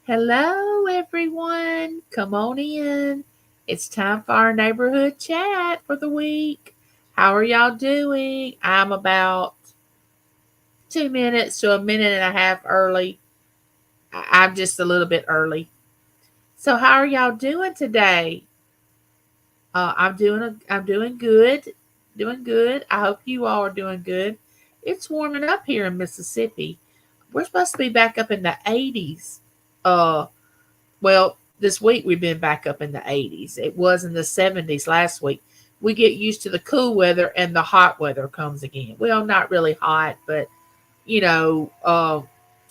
Hello, everyone. Come on in. It's time for our neighborhood chat for the week. How are y'all doing? I'm about 2 minutes to a minute and a half early. I'm just a little bit early. So, how are y'all doing today? I'm doing good. Doing good. I hope you all are doing good. It's warming up here in Mississippi. We're supposed to be back up in the 80s. Uh, Well, this week we've been back up in the 80s. It was in the 70s last week. We get used to the cool weather and the hot weather comes again. Well, not really hot, but you know,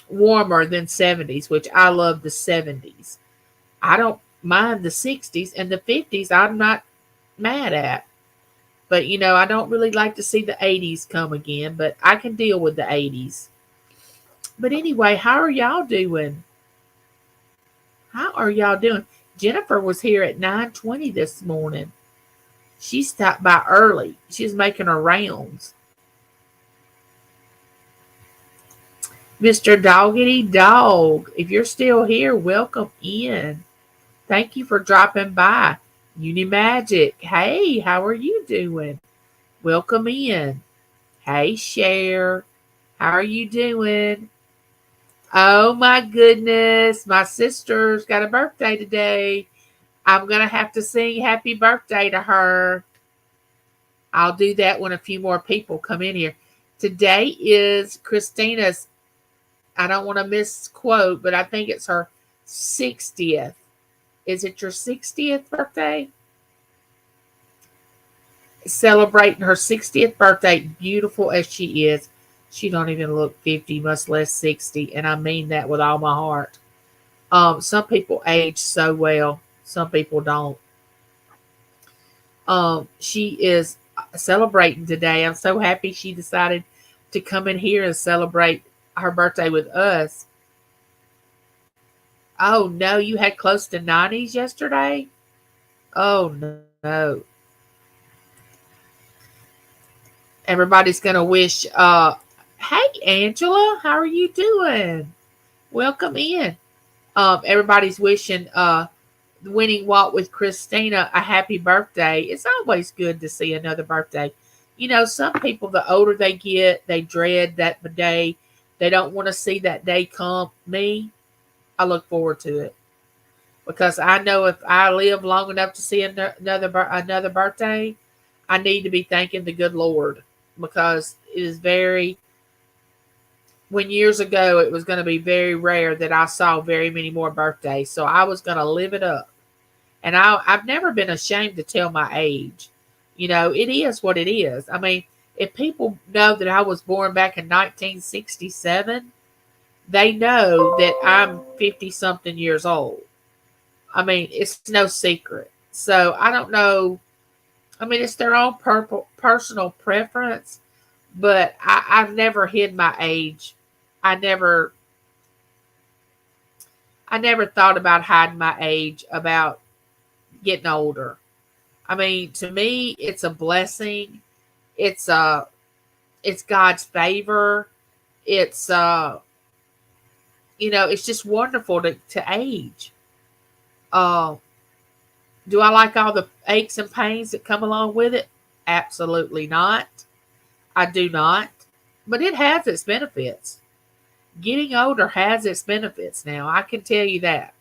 warmer than 70s, which I love the 70s. I don't mind the 60s and the 50s. I'm not mad at. But I don't really like to see the 80s come again, but I can deal with the 80s. But anyway, how are y'all doing? How are y'all doing? Jennifer was here at 9:20 this morning. She stopped by early. She's making her rounds. Mr. Doggity Dog, if you're still here, welcome in. Thank you for dropping by. Unimagic, hey, how are you doing? Welcome in. Hey, Cher, how are you doing? Oh my goodness, my sister's got a birthday today. I'm going to have to sing happy birthday to her. I'll do that when a few more people come in here. Today is Christina's, I don't want to misquote, but I think it's her 60th. Is it your 60th birthday? Celebrating her 60th birthday, beautiful as she is. She don't even look 50, much less 60, and I mean that with all my heart. Some people age so well, some people don't. She is celebrating today. I'm so happy she decided to come in here and celebrate her birthday with us. Oh no, you had close to 90s yesterday? Oh no. Everybody's gonna wish hey Angela, how are you doing? Welcome in. Everybody's wishing Winning Walk with Christina a happy birthday. It's always good to see another birthday. Some people, the older they get, they dread that day. They don't want to see that day come. Me, I look forward to it because I know if I live long enough to see another birthday, I need to be thanking the good Lord because it is very. When years ago, it was going to be very rare that I saw very many more birthdays, so I was going to live it up. And I've never been ashamed to tell my age. It is what it is. I mean, if people know that I was born back in 1967, they know that I'm 50 something years old. I mean, it's no secret. So I don't know. I mean, it's their own personal preference, but I've never hid my age. I never, I never thought about hiding my age, about getting older. I mean, to me, it's a blessing. It's it's God's favor. It's it's just wonderful to age. Uh, do I like all the aches and pains that come along with it? Absolutely not. I do not. But it has its benefits. Getting older has its benefits now. I can tell you that.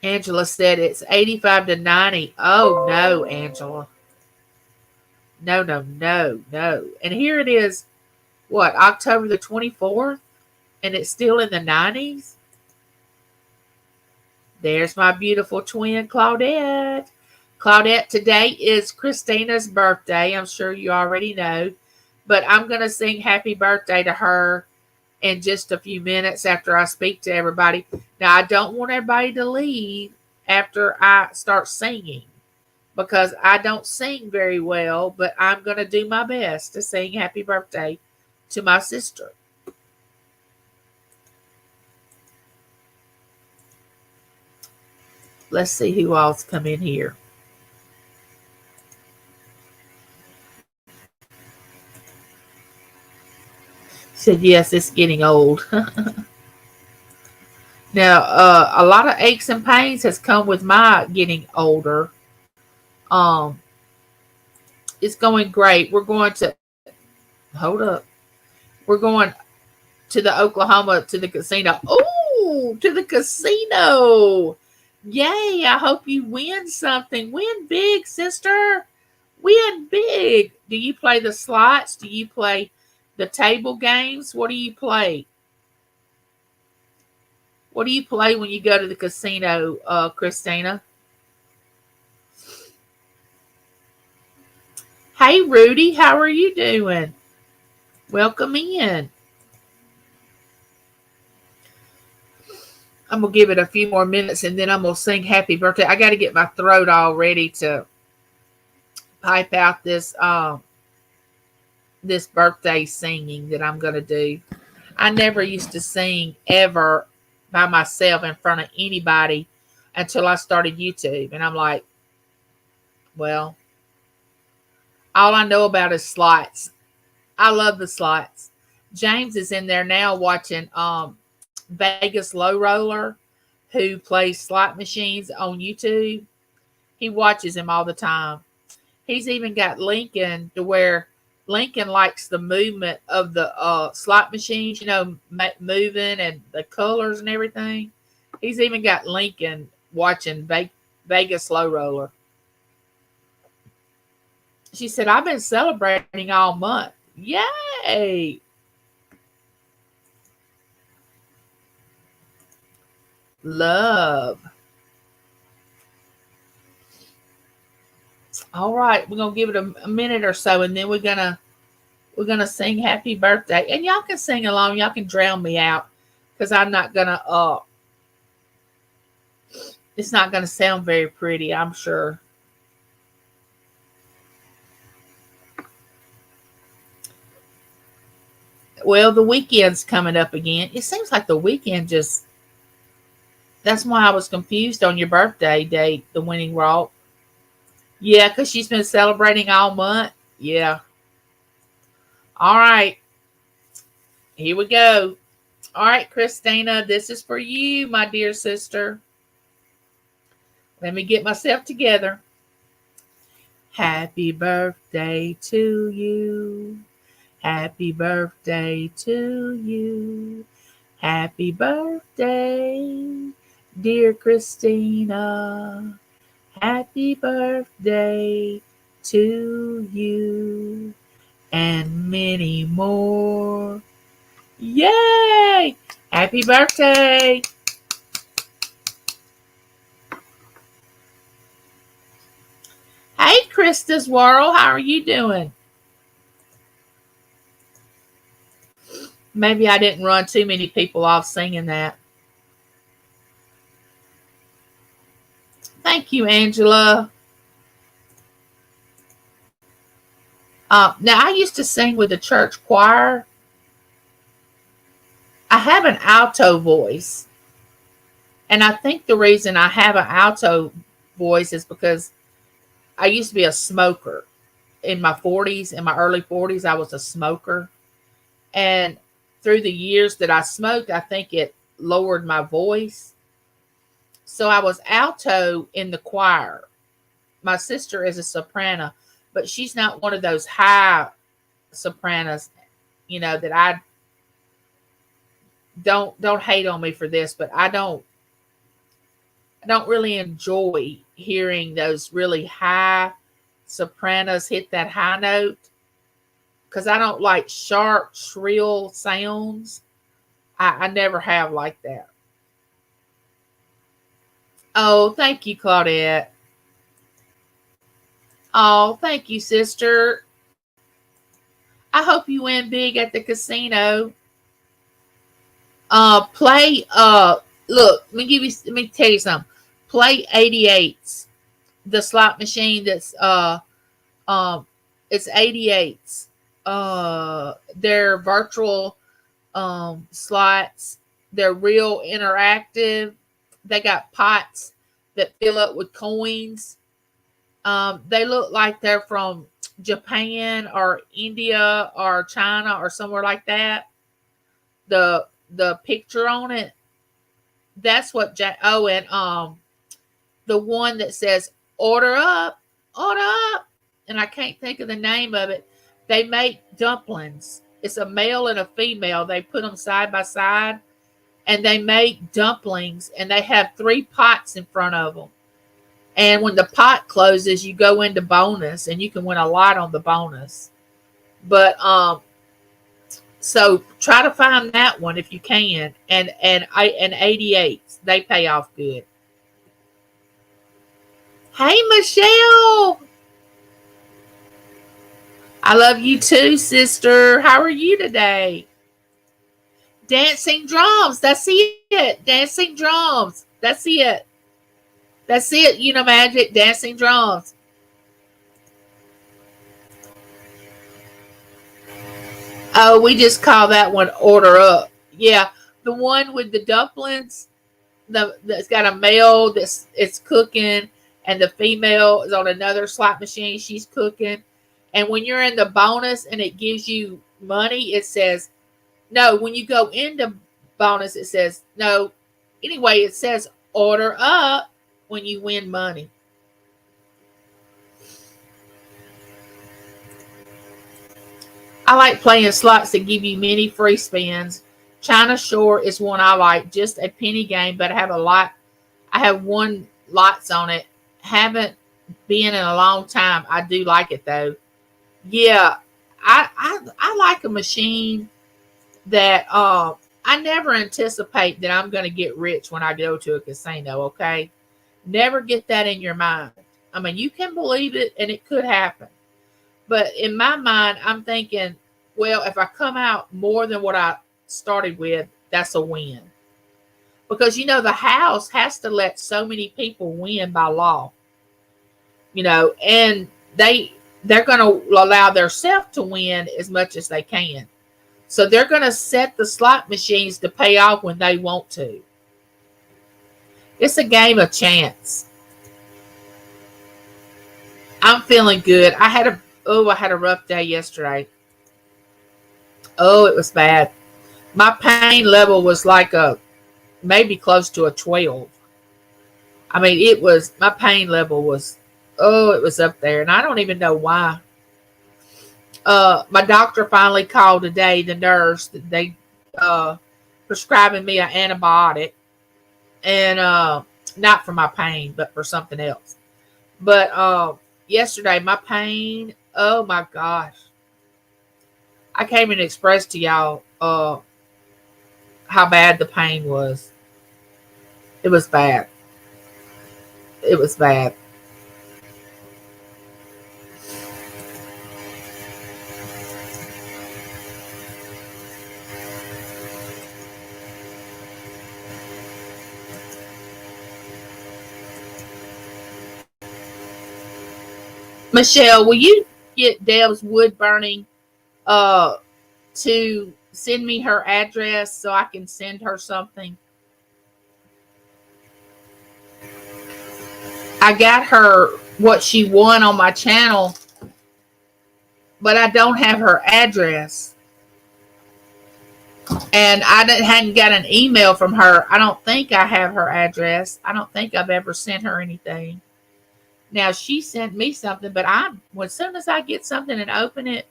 Angela said it's 85 to 90. Oh, no, Angela. No, no, no, no. And here it is, what, October the 24th? And it's still in the 90s? There's my beautiful twin, Claudette. Claudette, today is Christina's birthday. I'm sure you already know. But I'm going to sing happy birthday to her in just a few minutes after I speak to everybody. Now, I don't want everybody to leave after I start singing because I don't sing very well, but I'm going to do my best to sing happy birthday to my sister. Let's see who all's come in here. Said yes, it's getting old. Now, a lot of aches and pains has come with my getting older. Um, it's going great. We're going to hold up. We're going to the Oklahoma to the casino. Oh, to the casino! Yay! I hope you win something. Win big, sister. Win big. Do you play the slots? Do you play the table games? What do you play? What do you play when you go to the casino, Christina? Hey, Rudy, how are you doing? Welcome in. I'm gonna give it a few more minutes and then I'm gonna sing happy birthday. I got to get my throat all ready to pipe out this birthday singing that I'm gonna do. I never used to sing ever by myself in front of anybody until I started YouTube, and I'm like, well, all I know about is slots. I love the slots. James is in there now watching Vegas Low Roller, who plays slot machines on YouTube. He watches him all the time. He's even got Lincoln to where Lincoln likes the movement of the slot machines, moving and the colors and everything. He's even got Lincoln watching Vegas Low Roller. She said, I've been celebrating all month. Yay! Love. All right, we're gonna give it a minute or so, and then we're gonna sing happy birthday. And y'all can sing along, y'all can drown me out because I'm not gonna it's not gonna sound very pretty, I'm sure. Well, the weekend's coming up again. It seems like the weekend just that's why I was confused on your birthday date, the winning walk. Yeah, because she's been celebrating all month. Yeah. All right. Here we go. All right, Christina, this is for you, my dear sister. Let me get myself together. Happy birthday to you. Happy birthday to you. Happy birthday, dear Christina. Happy birthday to you and many more. Yay! Happy birthday! Hey, Krista's World, how are you doing? Maybe I didn't run too many people off singing that. Thank you, Angela. Now, I used to sing with the church choir. I have an alto voice. And I think the reason I have an alto voice is because I used to be a smoker. In my 40s, in my early 40s, I was a smoker. And through the years that I smoked, I think it lowered my voice. So I was alto in the choir. My sister is a soprano, but she's not one of those high sopranos, that I don't hate on me for this, but I don't really enjoy hearing those really high sopranos hit that high note because I don't like sharp, shrill sounds. I never have like that. Oh, thank you, Claudette. Oh, thank you, sister. I hope you win big at the casino. Play. Look. Let me tell you something. Play 88s. The slot machine that's um, it's 88s. They're virtual slots. They're real interactive. They got pots that fill up with coins. They look like they're from Japan or India or China or somewhere like that. the picture on it. That's what and the one that says order up, order up, and I can't think of the name of it. They make dumplings. It's a male and a female. They put them side by side, and they make dumplings, and they have 3 pots in front of them. And when the pot closes, you go into bonus, and you can win a lot on the bonus. But so try to find that one if you can. And 88s, they pay off good. Hey, Michelle. I love you too, sister. How are you today? Dancing drums. That's it. Dancing drums. That's it. That's it. Magic. Dancing drums. Oh, we just call that one order up. Yeah. The one with the dumplings, that's got a male it's cooking, and the female is on another slot machine. She's cooking. And when you're in the bonus and it gives you money, it says, no, when you go into bonus, it says, no. Anyway, it says order up when you win money. I like playing slots that give you many free spins. China Shore is one I like. Just a penny game, but I have won lots on it. Haven't been in a long time. I do like it though. Yeah, I like a machine that I never anticipate that I'm going to get rich when I go to a casino. Okay, never get that in your mind. I mean, you can believe it, and it could happen. But in my mind, I'm thinking, well, if I come out more than what I started with, that's a win. Because, the house has to let so many people win by law. And they're going to allow themselves to win as much as they can. So they're going to set the slot machines to pay off when they want to. It's a game of chance. I'm feeling good. I had a rough day yesterday. Oh, it was bad. My pain level was like maybe close to a 12. I mean, my pain level was, it was up there, and I don't even know why. My doctor finally called today, the nurse, they prescribing me an antibiotic, and not for my pain, but for something else. But yesterday, my pain, oh my gosh. I can't even express to y'all how bad the pain was. It was bad. It was bad. Michelle, will you get Deb's wood burning to send me her address so I can send her something? I got her what she won on my channel, but I don't have her address. And I hadn't got an email from her. I don't think I have her address. I don't think I've ever sent her anything. Now, she sent me something, but as soon as I get something and open it,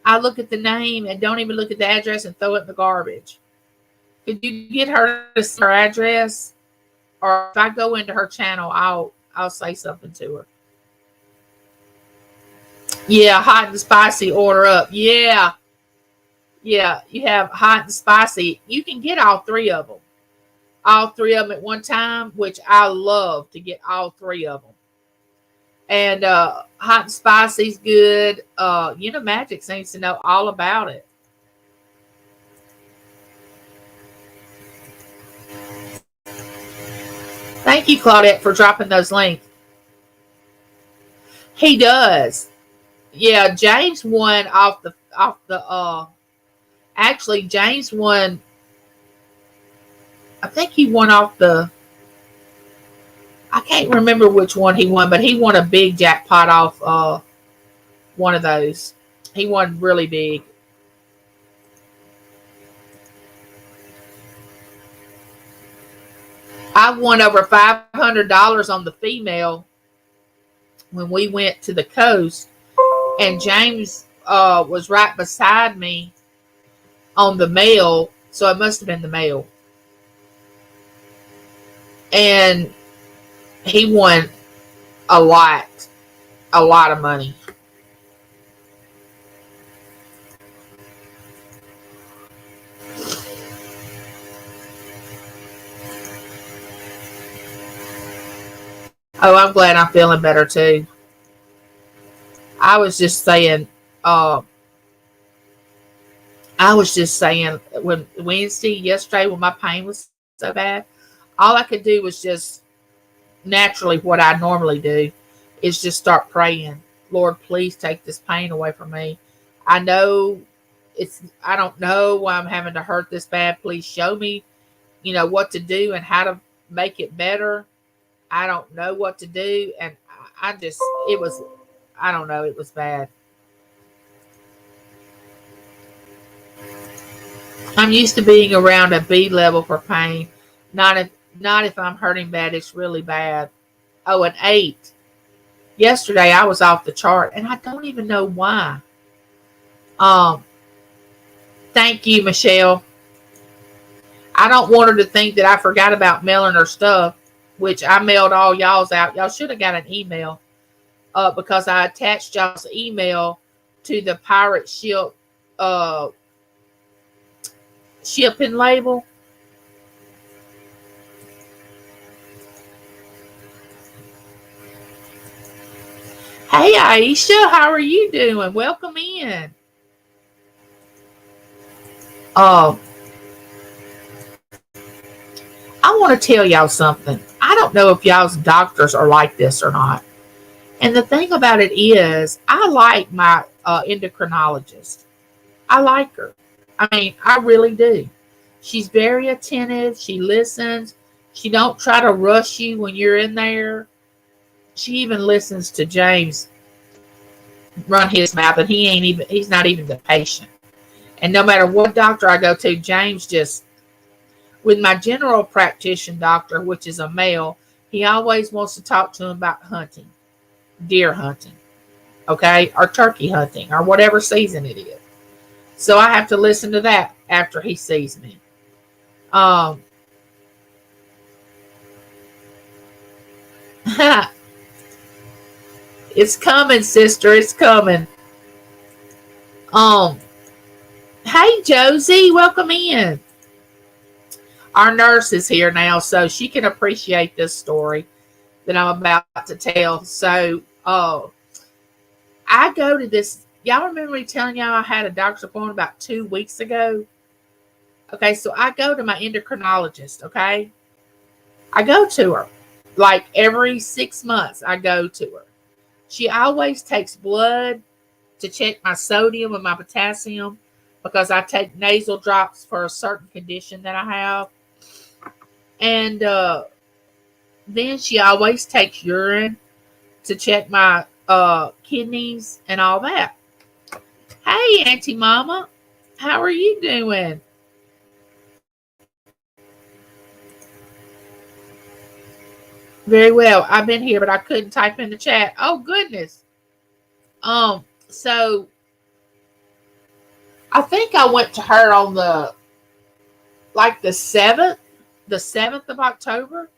I look at the name and don't even look at the address and throw it in the garbage. Could you get her to send her address? Or if I go into her channel, I'll say something to her. Yeah, hot and spicy, order up. Yeah. Yeah, you have hot and spicy. You can get all 3 of them. All 3 of them at one time, which I love to get all 3 of them. And hot and spicy's good. Magic seems to know all about it. Thank you, Claudette, for dropping those links. He does. Yeah, James won off the actually James won. I think he won off the, I can't remember which one he won, but he won a big jackpot off one of those. He won really big. I won over $500 on the female when we went to the coast, and James was right beside me on the male, so it must have been the male. And he won a lot of money. Oh, I'm glad I'm feeling better too. I was just saying, uh, when yesterday, when my pain was so bad, all I could do was just naturally what I normally do is just start praying. Lord, please take this pain away from me. I know I don't know why I'm having to hurt this bad. Please show me, what to do and how to make it better. I don't know what to do. And I just, it was, I don't know, it was bad. I'm used to being around a B level for pain. Not if I'm hurting bad. It's really bad. Oh, an 8. Yesterday I was off the chart, and I don't even know why. Um, Thank you, Michelle. I don't want her to think that I forgot about mailing her stuff, which I mailed all y'all's out. Y'all should have got an email, because I attached y'all's email to the pirate ship shipping label. Hey, Aisha, how are you doing? Welcome in. I want to tell y'all something. I don't know if y'all's doctors are like this or not. And the thing about it is, I like my endocrinologist. I like her. I mean, I really do. She's very attentive. She listens. She don't try to rush you when you're in there. She even listens to James run his mouth, and he's not even the patient. And no matter what doctor I go to, James just, with my general practitioner doctor, which is a male, he always wants to talk to him about hunting, deer hunting, okay, or turkey hunting, or whatever season it is. So I have to listen to that after he sees me. It's coming, sister. It's coming. Um, Hey, Josie, welcome in. Our nurse is here now, so she can appreciate this story that I'm about to tell. So, I go to this. Y'all remember me telling y'all I had a doctor's appointment about 2 weeks ago? Okay, so I go to my endocrinologist, okay? I go to her. Like every 6 months, I go to her. She always takes blood to check my sodium and my potassium, because I take nasal drops for a certain condition that I have. And then she always takes urine to check my kidneys and all that. Hey, Auntie Mama, how are you doing? Very well. I've been here, but I couldn't type in the chat. Oh, goodness. So I think I went to her on the 7th of October.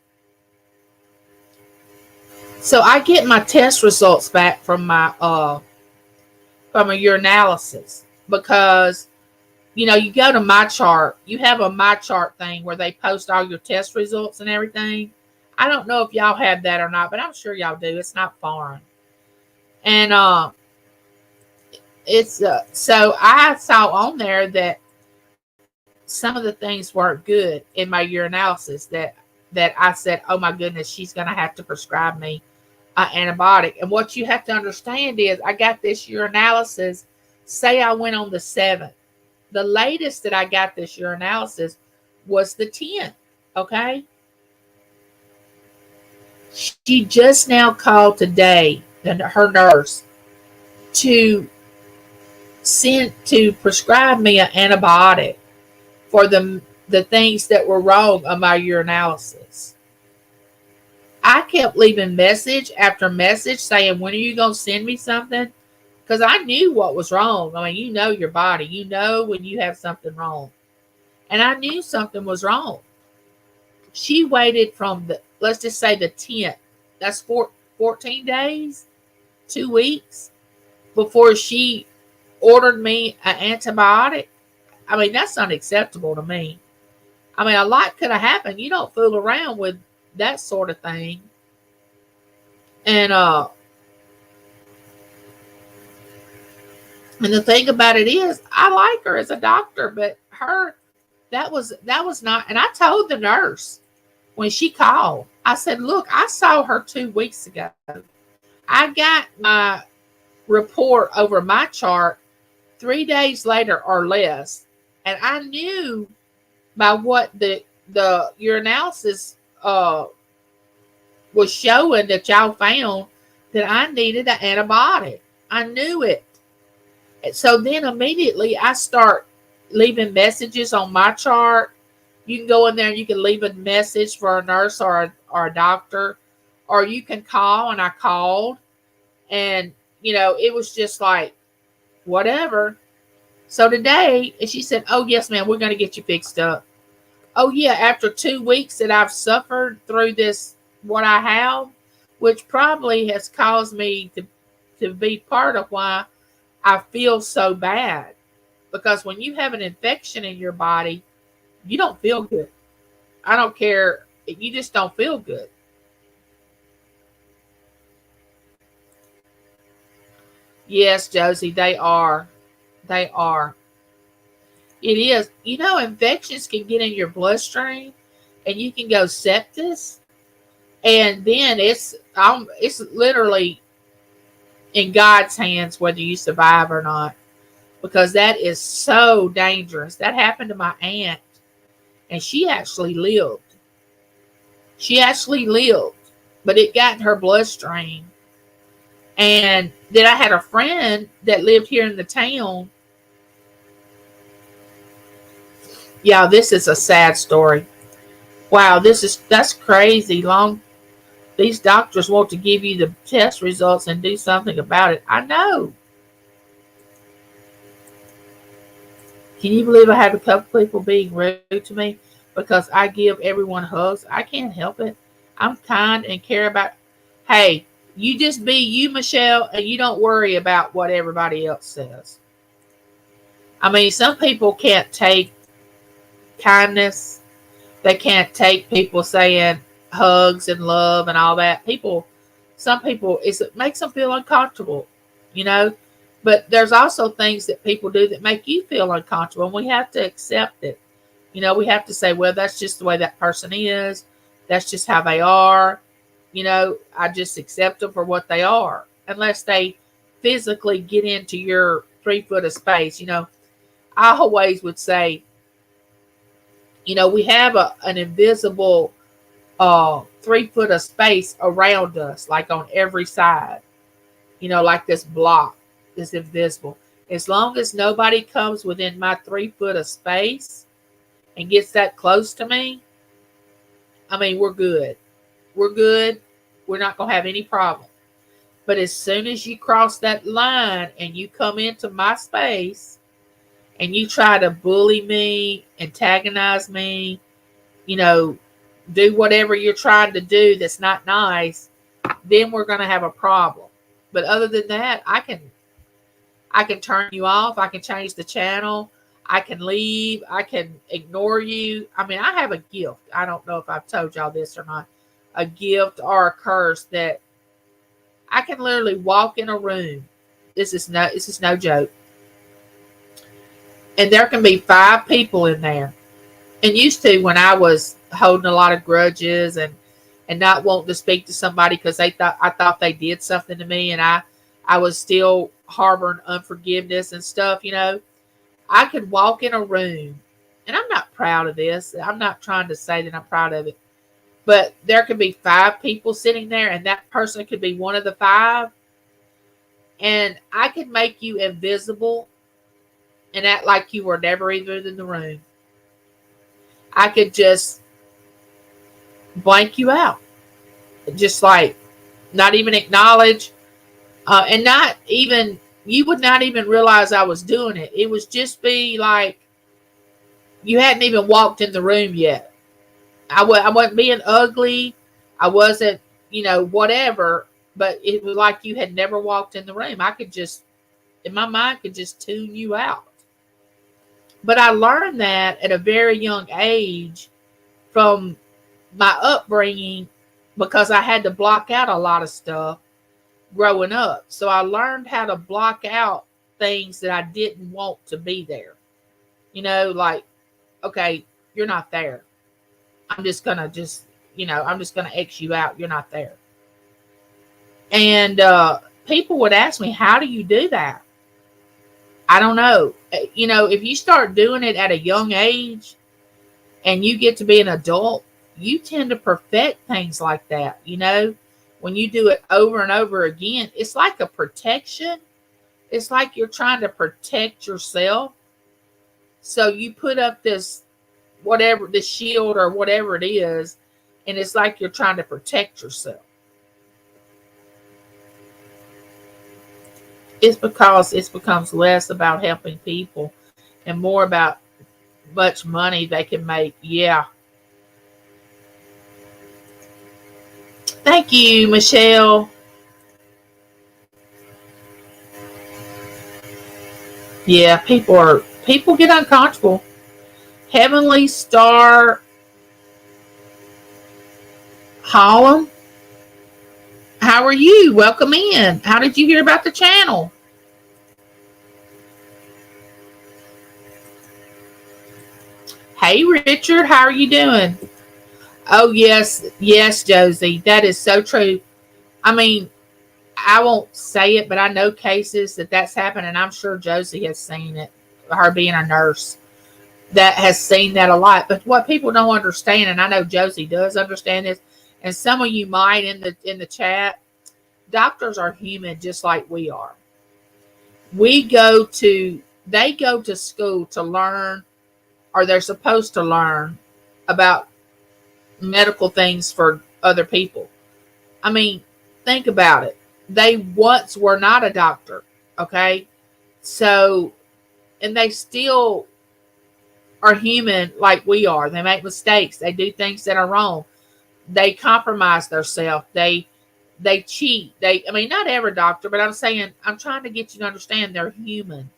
So I get my test results back from a urinalysis, because you go to My Chart. You have a My Chart thing where they post all your test results and everything. I don't know if y'all have that or not, but I'm sure y'all do. It's not foreign. And it's so I saw on there that some of the things weren't good in my urinalysis, that I said, oh my goodness, she's going to have to prescribe me an antibiotic. And what you have to understand is, I got this urinalysis, say I went on the 7th. The latest that I got this urinalysis was the 10th, okay? She just now called today, her nurse, to prescribe me an antibiotic for the things that were wrong on my urinalysis. I kept leaving message after message saying, when are you going to send me something? Because I knew what was wrong. I mean, you know your body. You know when you have something wrong. And I knew something was wrong. She waited from let's just say the 10th. That's 14 days, 2 weeks before she ordered me an antibiotic. I mean, that's unacceptable to me. I mean, a lot could have happened. You don't fool around with that sort of thing. And and the thing about it is, I like her as a doctor, but that was not. And I told the nurse when she called, I said, "Look, I saw her 2 weeks ago. I got my report over my chart 3 days later or less, and I knew by what the urinalysis was showing that y'all found that I needed an antibiotic. I knew it. And so then immediately I start leaving messages on my chart. You can go in there and you can leave a message for a nurse or a doctor, or you can call. And I called, and it was just like whatever. So today, and she said, "Oh yes, ma'am, we're going to get you fixed up." Oh yeah, after 2 weeks that I've suffered through this, what I have, which probably has caused me to be part of why I feel so bad. Because when you have an infection in your body, you don't feel good. I don't care. You just don't feel good. Yes, Josie, they are. They are. It is. Infections can get in your bloodstream, and you can go sepsis, and then it's literally in God's hands whether you survive or not, because that is so dangerous. That happened to my aunt, and she actually lived. She actually lived, but it got in her bloodstream. And then I had a friend that lived here in the town. Yeah, this is a sad story. Wow, that's crazy. These doctors want to give you the test results and do something about it. I know. Can you believe I had a couple people being rude to me because I give everyone hugs? I can't help it. I'm kind and care about. Hey, you just be you, Michelle, and you don't worry about what everybody else says. I mean, some people can't take kindness. They can't take people saying hugs and love and all that. Some people, it makes them feel uncomfortable, you know. But there's also things that people do that make you feel uncomfortable, and we have to accept it. We have to say, well, that's just the way that person is. That's just how they are. I just accept them for what they are, unless they physically get into your 3 foot of space. I always would say, we have an invisible 3 foot of space around us, like on every side, like this block is invisible. As long as nobody comes within my 3 foot of space and gets that close to me, I mean, we're good. We're good. We're not going to have any problem. But as soon as you cross that line and you come into my space and you try to bully me, antagonize me, you know, do whatever you're trying to do that's not nice, then we're going to have a problem. But other than that, I can turn you off. I can change the channel. I can leave. I can ignore you. I mean, I have a gift. I don't know if I've told y'all this or not. A gift or a curse that I can literally walk in a room. This is no joke. And there can be 5 people in there. And used to, when I was holding a lot of grudges and not wanting to speak to somebody because I thought they did something to me, and I was still harboring unforgiveness and stuff, I could walk in a room, and I'm not proud of this. I'm not trying to say that I'm proud of it, but there could be 5 people sitting there, and that person could be one of the 5, and I could make you invisible and act like you were never even in the room. I could just blank you out. just like not even acknowledge, and not even, you would not even realize I was doing it. It was just be like you hadn't even walked in the room yet. I wasn't being ugly. I wasn't, whatever. But it was like you had never walked in the room. I could just, in my mind, could just tune you out. But I learned that at a very young age from my upbringing, because I had to block out a lot of stuff growing up. So I learned how to block out things that I didn't want to be there. Like, okay, you're not there. I'm just gonna I'm just gonna X you out. You're not there. And people would ask me, how do you do that? I don't know. If you start doing it at a young age and you get to be an adult, you tend to perfect things like that. When you do it over and over again, it's like a protection. It's like you're trying to protect yourself. So you put up this, whatever, this shield or whatever it is, and it's like you're trying to protect yourself. It's because it becomes less about helping people and more about much money they can make. Yeah. Thank you, Michelle. Yeah, people get uncomfortable. Heavenly Star Holland, how are you? Welcome in. How did you hear about the channel? Hey, Richard, how are you doing? Oh, yes, Josie. That is so true. I mean, I won't say it, but I know cases that's happened, and I'm sure Josie has seen it, her being a nurse, that has seen that a lot. But what people don't understand, and I know Josie does understand this, and some of you might in the chat, doctors are human just like we are. They go to school to learn, or they're supposed to learn about medical things for other people. I mean, think about it. They once were not a doctor, okay? So, and they still are human like we are. They make mistakes. They do things that are wrong. They compromise themselves. They cheat. I mean, not every doctor, but I'm trying to get you to understand they're human.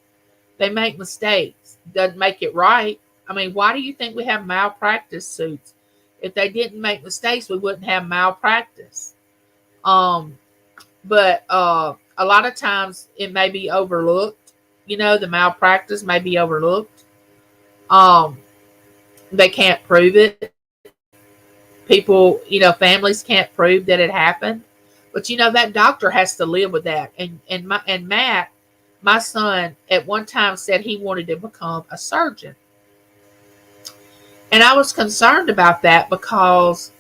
They make mistakes. Doesn't make it right. I mean, why do you think we have malpractice suits? If they didn't make mistakes, we wouldn't have malpractice. But a lot of times it may be overlooked. The malpractice may be overlooked. They can't prove it. People, families can't prove that it happened. But that doctor has to live with that. And Matt, my son, at one time said he wanted to become a surgeon. And I was concerned about that because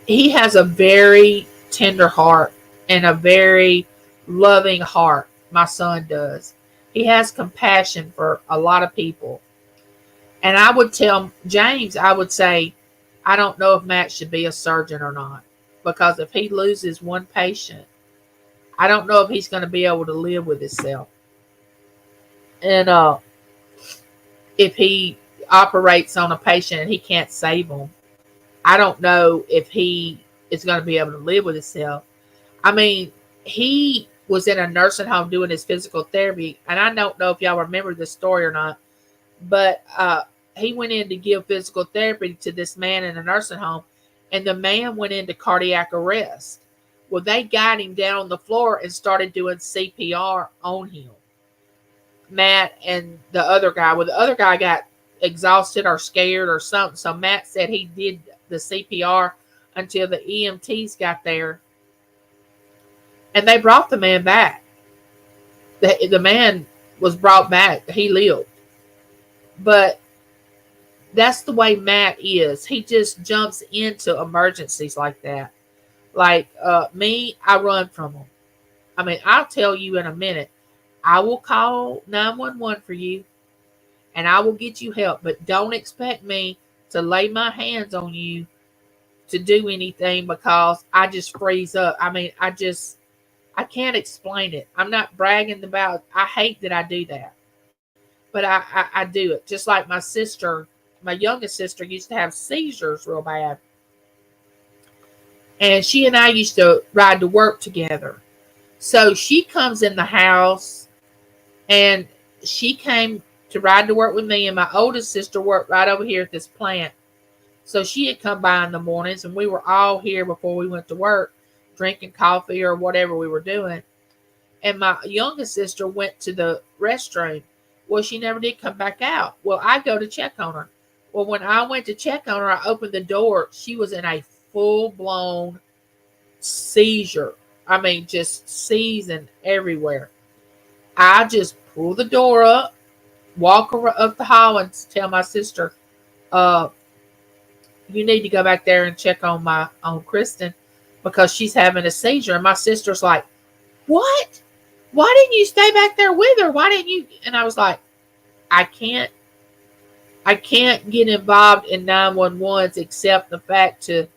he has a very tender heart and a very loving heart. My son does. He has compassion for a lot of people. And I would tell James, I would say, I don't know if Matt should be a surgeon or not. Because if he loses one patient, I don't know if he's going to be able to live with himself. And if he operates on a patient and he can't save them, I don't know if he is going to be able to live with himself. I mean, he was in a nursing home doing his physical therapy, and I don't know if y'all remember this story or not, but he went in to give physical therapy to this man in a nursing home, and the man went into cardiac arrest. Well, they got him down on the floor and started doing CPR on him. Matt and the other guy. Well, the other guy got exhausted or scared or something. So Matt said he did the CPR until the EMTs got there. And they brought the man back. The man was brought back. He lived. But that's the way Matt is. He just jumps into emergencies like that. Like me, I run from them. I mean, I'll tell you in a minute. I will call 911 for you, and I will get you help. But don't expect me to lay my hands on you to do anything because I just freeze up. I mean, I can't explain it. I'm not bragging about. I hate that I do that, but I do it. Just like my sister, my youngest sister, used to have seizures real bad, and she and I used to ride to work together. So she comes in the house, and she came to ride to work with me, and my oldest sister worked right over here at this plant. So she had come by in the mornings, and we were all here before we went to work, drinking coffee or whatever we were doing. And my youngest sister went to the restroom. Well, she never did come back out. Well, I go to check on her. Well, when I went to check on her, I opened the door. She was in a full blown seizure. I mean, just seizing everywhere. I just pull the door up, walk her up the hall, and tell my sister, uh, "You need to go back there and check on my on Kristen because she's having a seizure." And my sister's like, "What? Why didn't you stay back there with her? Why didn't you?" And I was like, "I can't. I can't get involved in 911s except the fact to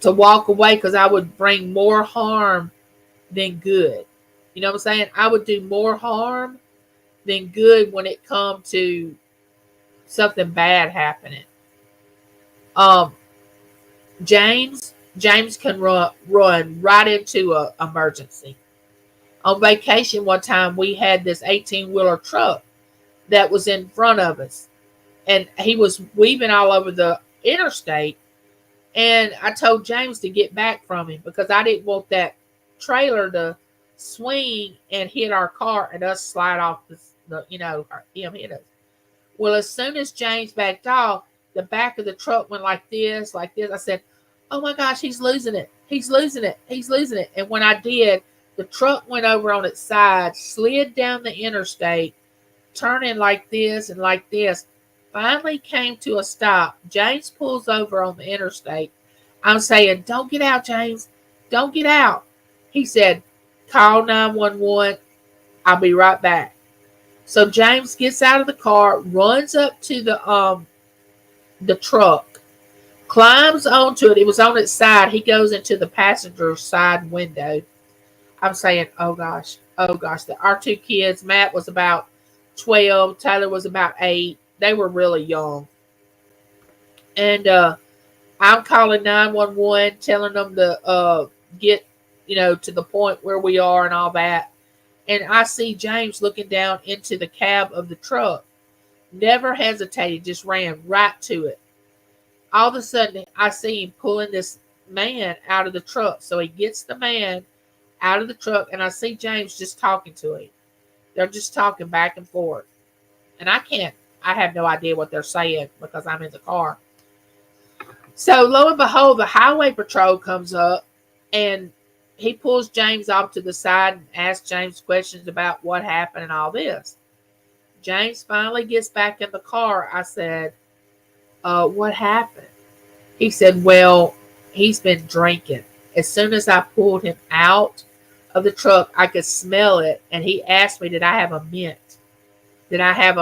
walk away because I would bring more harm than good. You know what I'm saying? I would do more harm than good when it comes to something bad happening. Um, James can run right into a emergency. On vacation one time, we had this 18-wheeler truck that was in front of us, and he was weaving all over the interstate. And I told James to get back from him because I didn't want that trailer to swing and hit our car and us slide off him hit us. Well, as soon as James backed off, the back of the truck went like this, like this. I said, "Oh my gosh, he's losing it. He's losing it. He's losing it." And when I did, the truck went over on its side, slid down the interstate, turning like this and like this. Finally came to a stop. James pulls over on the interstate. I'm saying, "Don't get out, James. Don't get out." He said, "Call 911. I'll be right back." So James gets out of the car, runs up to the truck, climbs onto it. It was on its side. He goes into the passenger side window. I'm saying, "Oh gosh, oh gosh." Our two kids, Matt was about 12, Taylor was about 8. They were really young. And I'm calling 911, telling them to get, to the point where we are and all that. And I see James looking down into the cab of the truck. Never hesitated, just ran right to it. All of a sudden, I see him pulling this man out of the truck. So he gets the man out of the truck, and I see James just talking to him. They're just talking back and forth. And I have no idea what they're saying because I'm in the car. So lo and behold, the highway patrol comes up and he pulls James off to the side and asks James questions about what happened and all this. James finally gets back in the car. I said, "What happened?" He said, "Well, he's been drinking." As soon as I pulled him out of the truck, I could smell it. And he asked me, did I have a mint? Did I have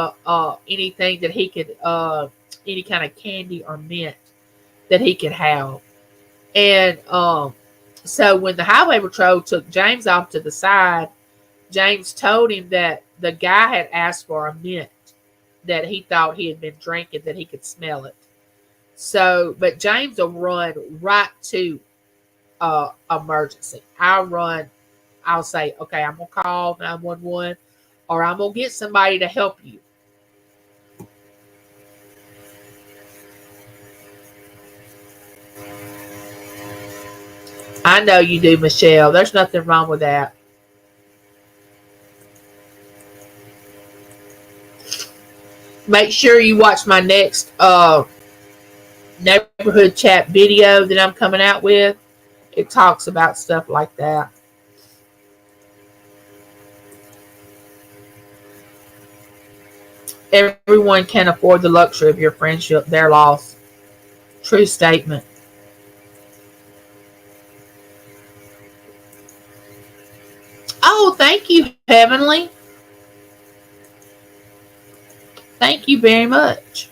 anything that he could, any kind of candy or mint that he could have? And so when the highway patrol took James off to the side, James told him that the guy had asked for a mint, that he thought he had been drinking, that he could smell it. So, but James will run right to emergency. I'll say, "Okay, I'm going to call 911 or I'm going to get somebody to help you." I know you do, Michelle. There's nothing wrong with that. Make sure you watch my next neighborhood chat video that I'm coming out with. It talks about stuff like that. Everyone can afford the luxury of your friendship, their loss. True statement. Oh, thank you, Heavenly. Thank you very much.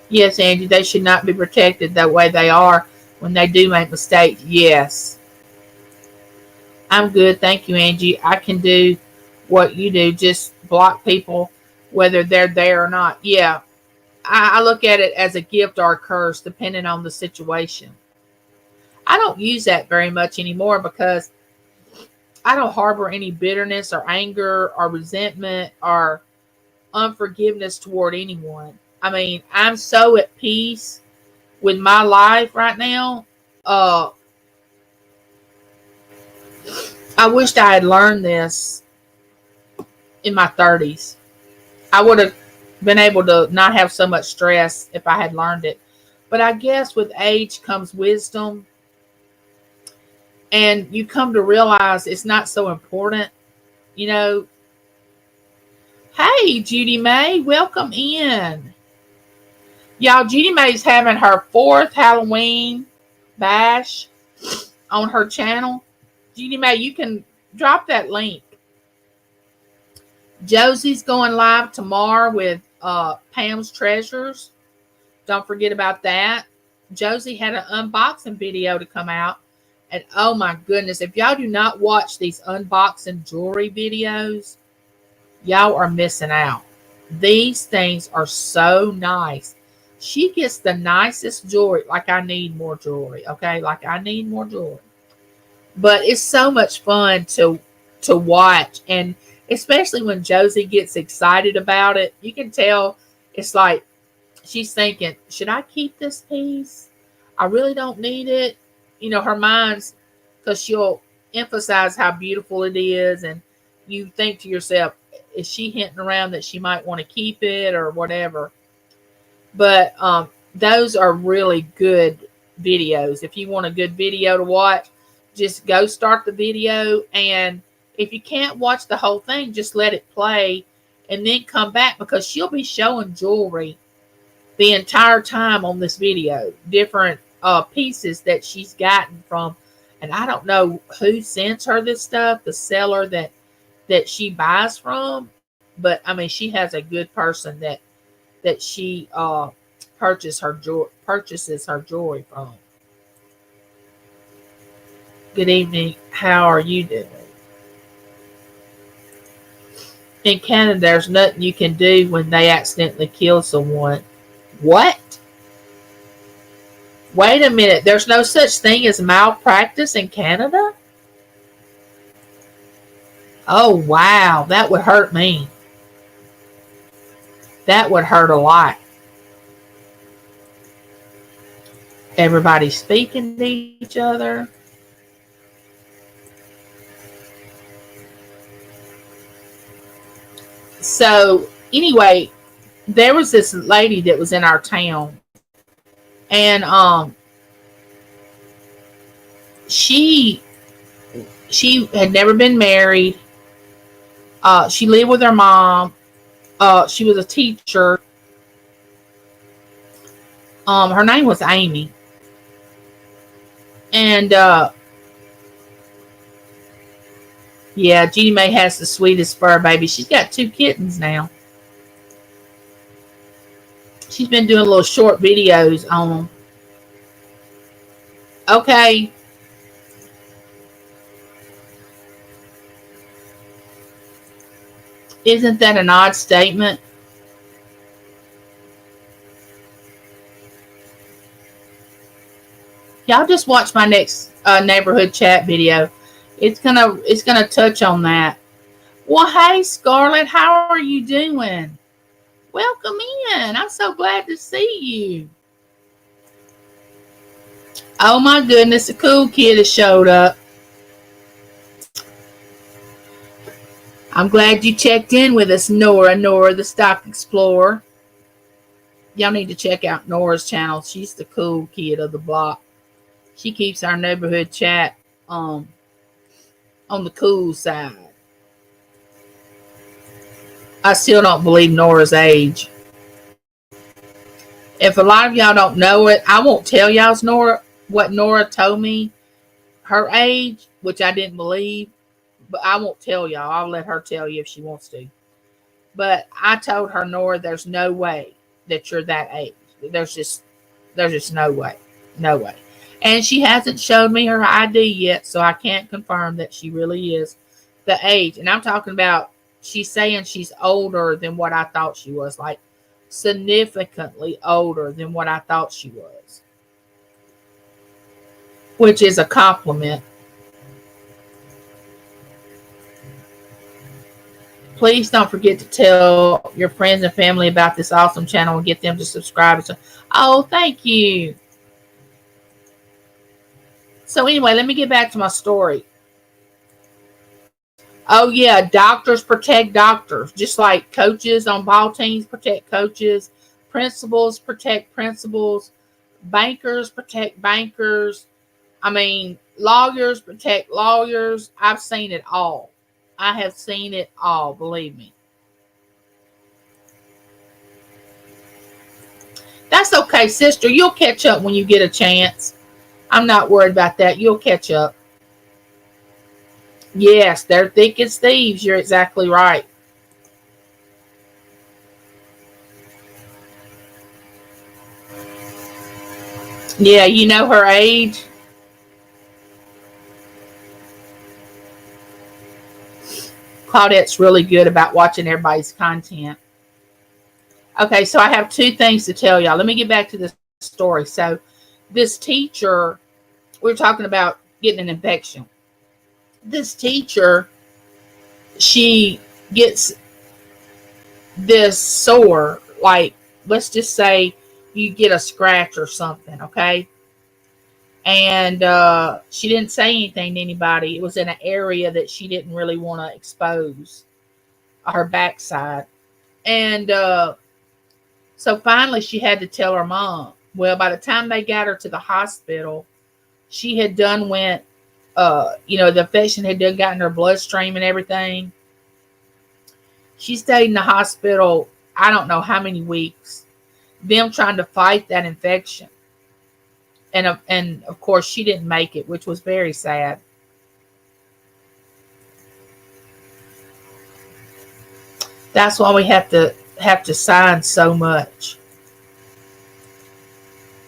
Yes, Angie, they should not be protected that way they are when they do make mistakes. Yes. I'm good. Thank you, Angie. I can do what you do, just block people whether they're there or not. Yeah. I look at it as a gift or a curse depending on the situation. I don't use that very much anymore because I don't harbor any bitterness or anger or resentment or unforgiveness toward anyone. I mean, I'm so at peace with my life right now. Uh, I wished I had learned this in my 30s. I would have been able to not have so much stress if I had learned it. But I guess with age comes wisdom, and you come to realize it's not so important. You know, hey, Judy May, welcome in. Y'all, Judy May's having her fourth Halloween bash on her channel. Judy May, you can drop that link. Josie's going live tomorrow with Pam's Treasures. Don't forget about that. Josie had an unboxing video to come out. And oh my goodness, if y'all do not watch these unboxing jewelry videos, y'all are missing out. These things are so nice. She gets the nicest jewelry. Like, I need more jewelry. Okay, like I need more jewelry. But it's so much fun to watch, and especially when Josie gets excited about it, you can tell it's like she's thinking, should I keep this piece? I really don't need it. You know, her mind's, because she'll emphasize how beautiful it is, and you think to yourself, is she hinting around that she might want to keep it or whatever? But those are really good videos. If you want a good video to watch, just go start the video, and if you can't watch the whole thing, just let it play and then come back, because she'll be showing jewelry the entire time on this video, different pieces that she's gotten from, and I don't know who sends her this stuff, the seller that she buys from, but I mean, she has a good person that she purchases her jewelry from. Good evening. How are you doing? In Canada, there's nothing you can do when they accidentally kill someone. What? Wait a minute. There's no such thing as malpractice in Canada? Oh, wow. That would hurt me. That would hurt a lot. Everybody speaking to each other. So, anyway, there was this lady that was in our town, and she had never been married. She lived with her mom. She was a teacher. Her name was Amy, and yeah, Jeannie Mae has the sweetest fur baby. She's got 2 kittens now. She's been doing little short videos on them. Okay. Isn't that an odd statement? Y'all just watch my next neighborhood chat video. It's gonna touch on that. Well, hey Scarlett, how are you doing? Welcome in. I'm so glad to see you. Oh my goodness, the cool kid has showed up. I'm glad you checked in with us, Nora the Stock Explorer. Y'all need to check out Nora's channel. She's the cool kid of the block. She keeps our neighborhood chat on the cool side. I still don't believe Nora's age. If a lot of y'all don't know it, I won't tell y'all's what Nora told me her age, which I didn't believe, but I won't tell y'all. I'll let her tell you if she wants to. But I told her, Nora, there's no way that you're that age. there's just no way. No way. And she hasn't showed me her ID yet, so I can't confirm that she really is the age. And I'm talking about, she's saying she's older than what I thought she was, like significantly older than what I thought she was, which is a compliment. Please don't forget to tell your friends and family about this awesome channel and get them to subscribe. Oh, thank you. So anyway, let me get back to my story. Oh yeah, doctors protect doctors, just like coaches on ball teams protect coaches, principals protect principals, bankers protect bankers. I mean, lawyers protect lawyers. I've seen it all. I have seen it all, believe me. That's okay, sister. You'll catch up when you get a chance. I'm not worried about that. You'll catch up. Yes, they're thick as thieves. You're exactly right. Yeah, you know her age. Claudette's really good about watching everybody's content. Okay, so I have two things to tell y'all. Let me get back to this story. So, this teacher, we're talking about getting an infection. This teacher, she gets this sore, like, let's just say you get a scratch or something, okay? And she didn't say anything to anybody. It was in an area that she didn't really want to expose, her backside. And so finally she had to tell her mom. Well, by the time they got her to the hospital, she had done went, the infection had done gotten her bloodstream and everything. She stayed in the hospital, I don't know how many weeks, them trying to fight that infection. And of course she didn't make it, which was very sad. That's why we have to sign so much.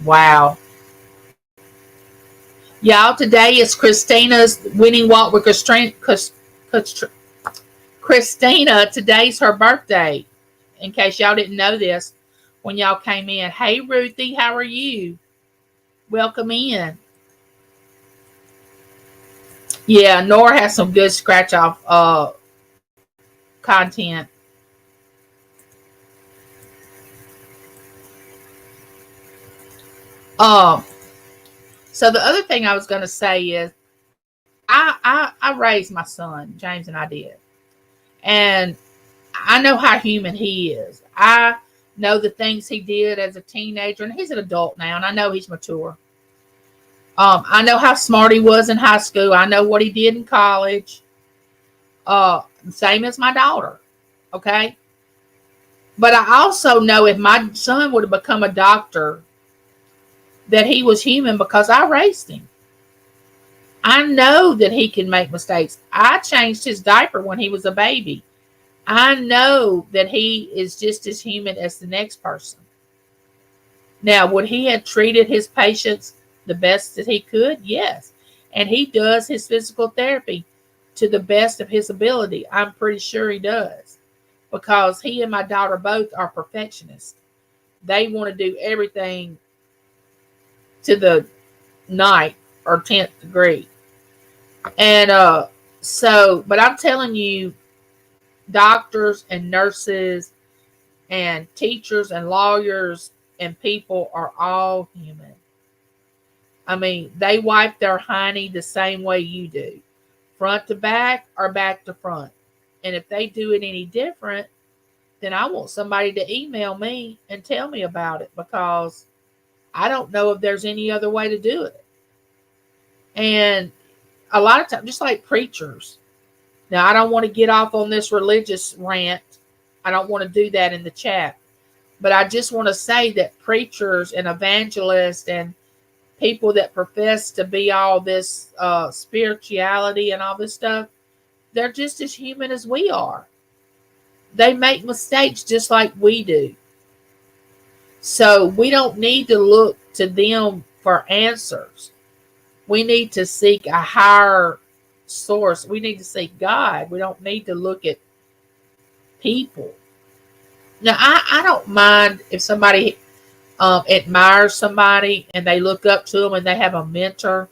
Wow. Y'all, today is Christina's winning walk with Christina. Today's her birthday. In case y'all didn't know this when y'all came in. Hey, Ruthie, how are you? Welcome in. Yeah, Nora has some good scratch off content. Um, so the other thing I was going to say is, I raised my son, James, and I did, and I know how human he is. I know the things he did as a teenager, and he's an adult now, and I know he's mature. I know how smart he was in high school. I know what he did in college. Same as my daughter. Okay. But I also know if my son would have become a doctor, that he was human because I raised him. I know that he can make mistakes. I changed his diaper when he was a baby. I know that he is just as human as the next person. Now, would he have treated his patients the best that he could? Yes. And he does his physical therapy to the best of his ability. I'm pretty sure he does. Because he and my daughter both are perfectionists. They want to do everything to the ninth or 10th degree. And but I'm telling you, doctors and nurses and teachers and lawyers and people are all human. I mean, they wipe their hiney the same way you do, front to back or back to front. And if they do it any different, then I want somebody to email me and tell me about it, because I don't know if there's any other way to do it. And a lot of times, just like preachers. Now, I don't want to get off on this religious rant. I don't want to do that in the chat. But I just want to say that preachers and evangelists and people that profess to be all this spirituality and all this stuff, they're just as human as we are. They make mistakes just like we do. So we don't need to look to them for answers. We need to seek a higher source. We need to seek God. We don't need to look at people. Now, I don't mind if somebody admires somebody and they look up to them and they have a mentor,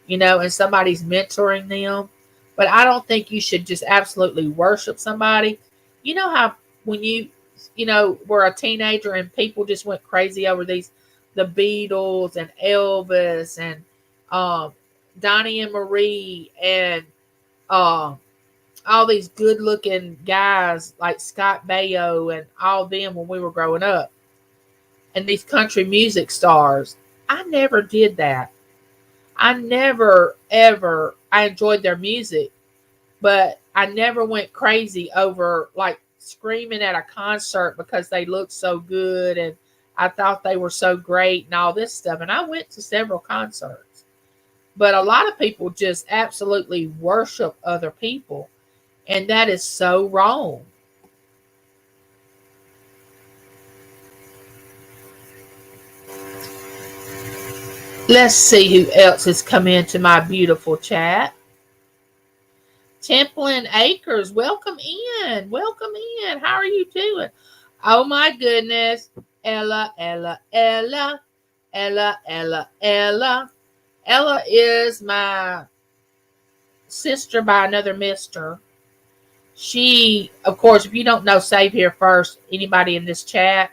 and somebody's mentoring them. But I don't think you should just absolutely worship somebody. You know how when were a teenager and people just went crazy over the Beatles and Elvis and um, Donnie and Marie and um, all these good looking guys like Scott Baio and all them when we were growing up and these country music stars. I never did that. I never ever I enjoyed their music, but I never went crazy over like screaming at a concert because they looked so good and I thought they were so great and all this stuff. And I went to several concerts. But a lot of people just absolutely worship other people, and that is so wrong. Let's see who else has come into my beautiful chat. Templin Acres, welcome in. Welcome in. How are you doing? Oh my goodness. Ella, Ella, Ella, Ella, Ella, Ella. Ella is my sister by another mister. She, of course, if you don't know Save Here First, anybody in this chat,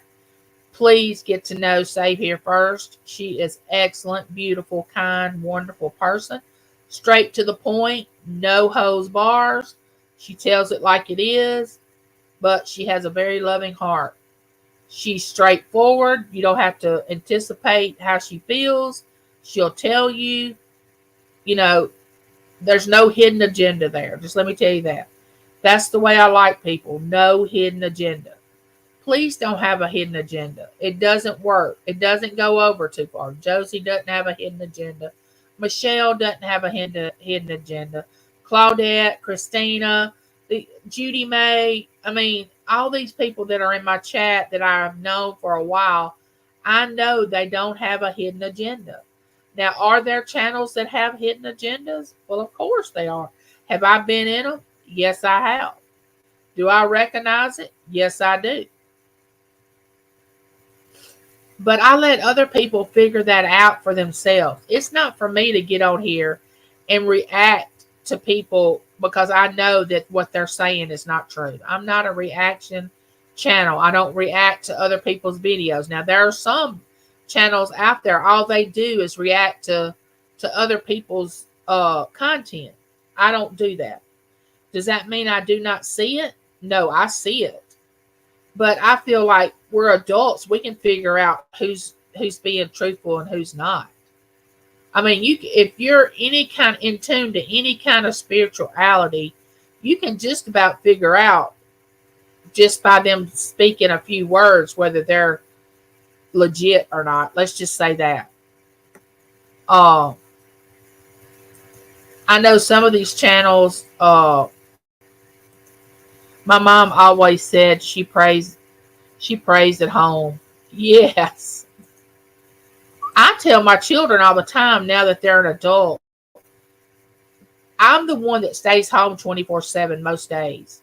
please get to know Save Here First. She is excellent, beautiful, kind, wonderful person. Straight to the point, no hose bars. She tells it like it is, but she has a very loving heart. She's straightforward. You don't have to anticipate how she feels. She'll tell you, you know, there's no hidden agenda there. Just let me tell you that. That's the way I like people. No hidden agenda. Please don't have a hidden agenda. It doesn't work. It doesn't go over too far. Josie doesn't have a hidden agenda. Michelle doesn't have a hidden agenda. Claudette, Christina, Judy May. I mean, all these people that are in my chat that I've known for a while, I know they don't have a hidden agenda. Now, are there channels that have hidden agendas? Well, of course they are. Have I been in them? Yes, I have. Do I recognize it? Yes, I do. But I let other people figure that out for themselves. It's not for me to get on here and react to people because I know that what they're saying is not true. I'm not a reaction channel. I don't react to other people's videos. Now, there are some channels out there, all they do is react to other people's content. I don't do that. Does that mean I do not see it? No, I see it. But I feel like we're adults. We can figure out who's being truthful and who's not. I mean, if you're any kind in tune to any kind of spirituality, you can just about figure out just by them speaking a few words whether they're legit or not. Let's just say that. Uh, I know some of these channels. My mom always said she prays. She prays at home. Yes. I tell my children all the time now that they're an adult, I'm the one that stays home 24/7 most days.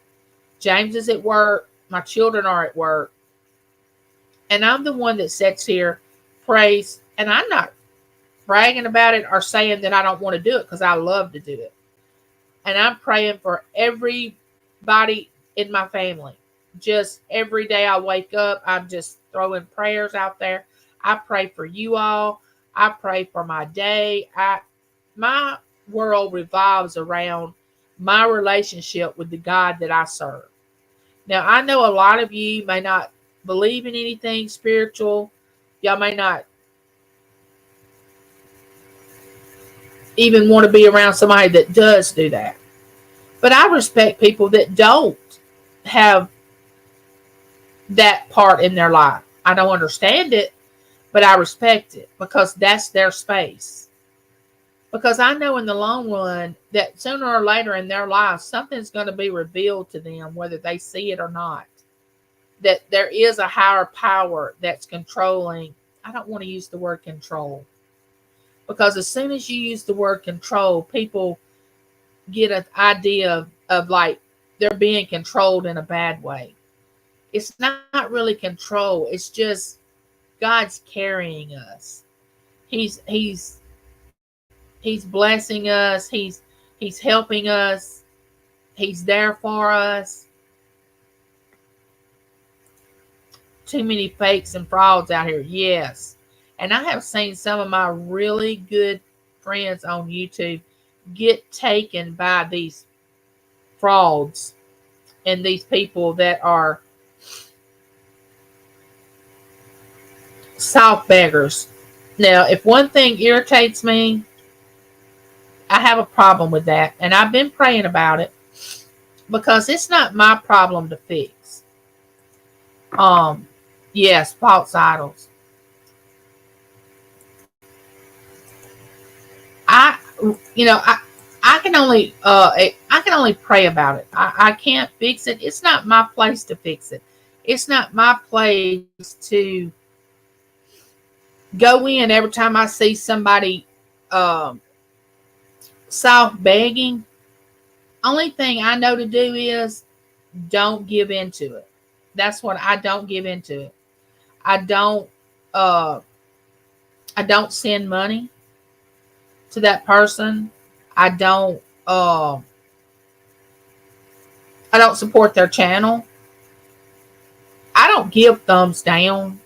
James is at work. My children are at work. And I'm the one that sits here, prays. And I'm not bragging about it or saying that I don't want to do it because I love to do it. And I'm praying for everybody in my family. Just every day I wake up, I'm just throwing prayers out there. I pray for you all. I pray for my day. My world revolves around my relationship with the God that I serve. Now, I know a lot of you may not believe in anything spiritual. Y'all may not even want to be around somebody that does do that. But I respect people that don't have that part in their life. I don't understand it, but I respect it because that's their space. Because I know in the long run that sooner or later in their life, something's going to be revealed to them, whether they see it or not. that there is a higher power that's controlling. I don't want to use the word control, because as soon as you use the word control, people get an idea of like they're being controlled in a bad way. It's not really control. It's just God's carrying us. He's blessing us. He's helping us. He's there for us. Too many fakes and frauds out here. Yes. And I have seen some of my really good friends on YouTube get taken by these frauds and these people that are soft beggars. Now, if one thing irritates me, I have a problem with that. And I've been praying about it because it's not my problem to fix. Yes, false idols. I, I can only pray about it. I can't fix it. It's not my place to fix it. It's not my place to go in every time I see somebody soft begging. Only thing I know to do is don't give into it. That's what I don't give into it. I don't uh I don't send money to that person. I don't uh I don't support their channel. I don't give thumbs down.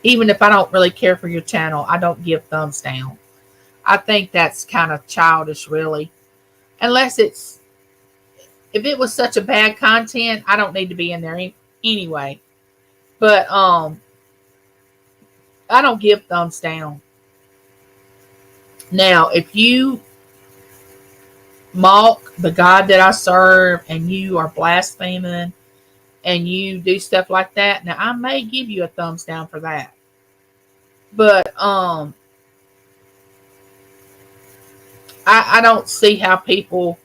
Even if I don't really care for your channel, I don't give thumbs down. I think that's kind of childish, really. Unless if it was such a bad content, I don't need to be in there anyway. But I don't give thumbs down. Now, if you mock the God that I serve and you are blaspheming and you do stuff like that, now I may give you a thumbs down for that. But I don't see how people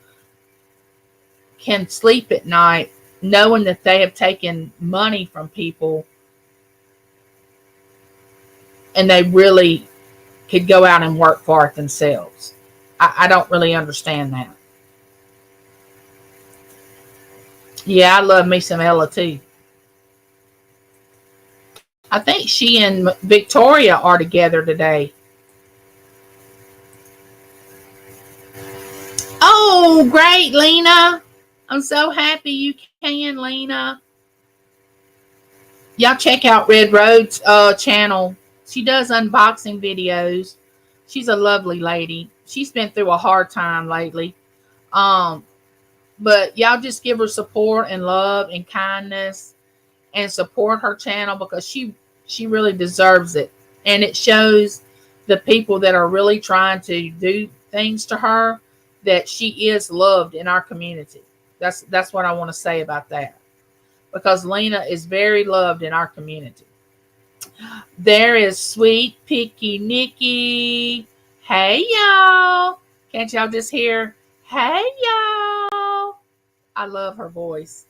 can sleep at night knowing that they have taken money from people and they really could go out and work for it themselves. I don't really understand that. Yeah, I love me some Ella too. I think she and Victoria are together today. Oh, great, Lena. I'm so happy you can, Lena. Y'all check out Red Road's channel. She does unboxing videos. She's a lovely lady. She's been through a hard time lately. But y'all just give her support and love and kindness and support her channel because she really deserves it. And it shows the people that are really trying to do things to her that she is loved in our community. That's what I want to say about that. Because Lena is very loved in our community. There is Sweet Picky Nikki. Hey, y'all. Can't y'all just hear? Hey, y'all. I love her voice.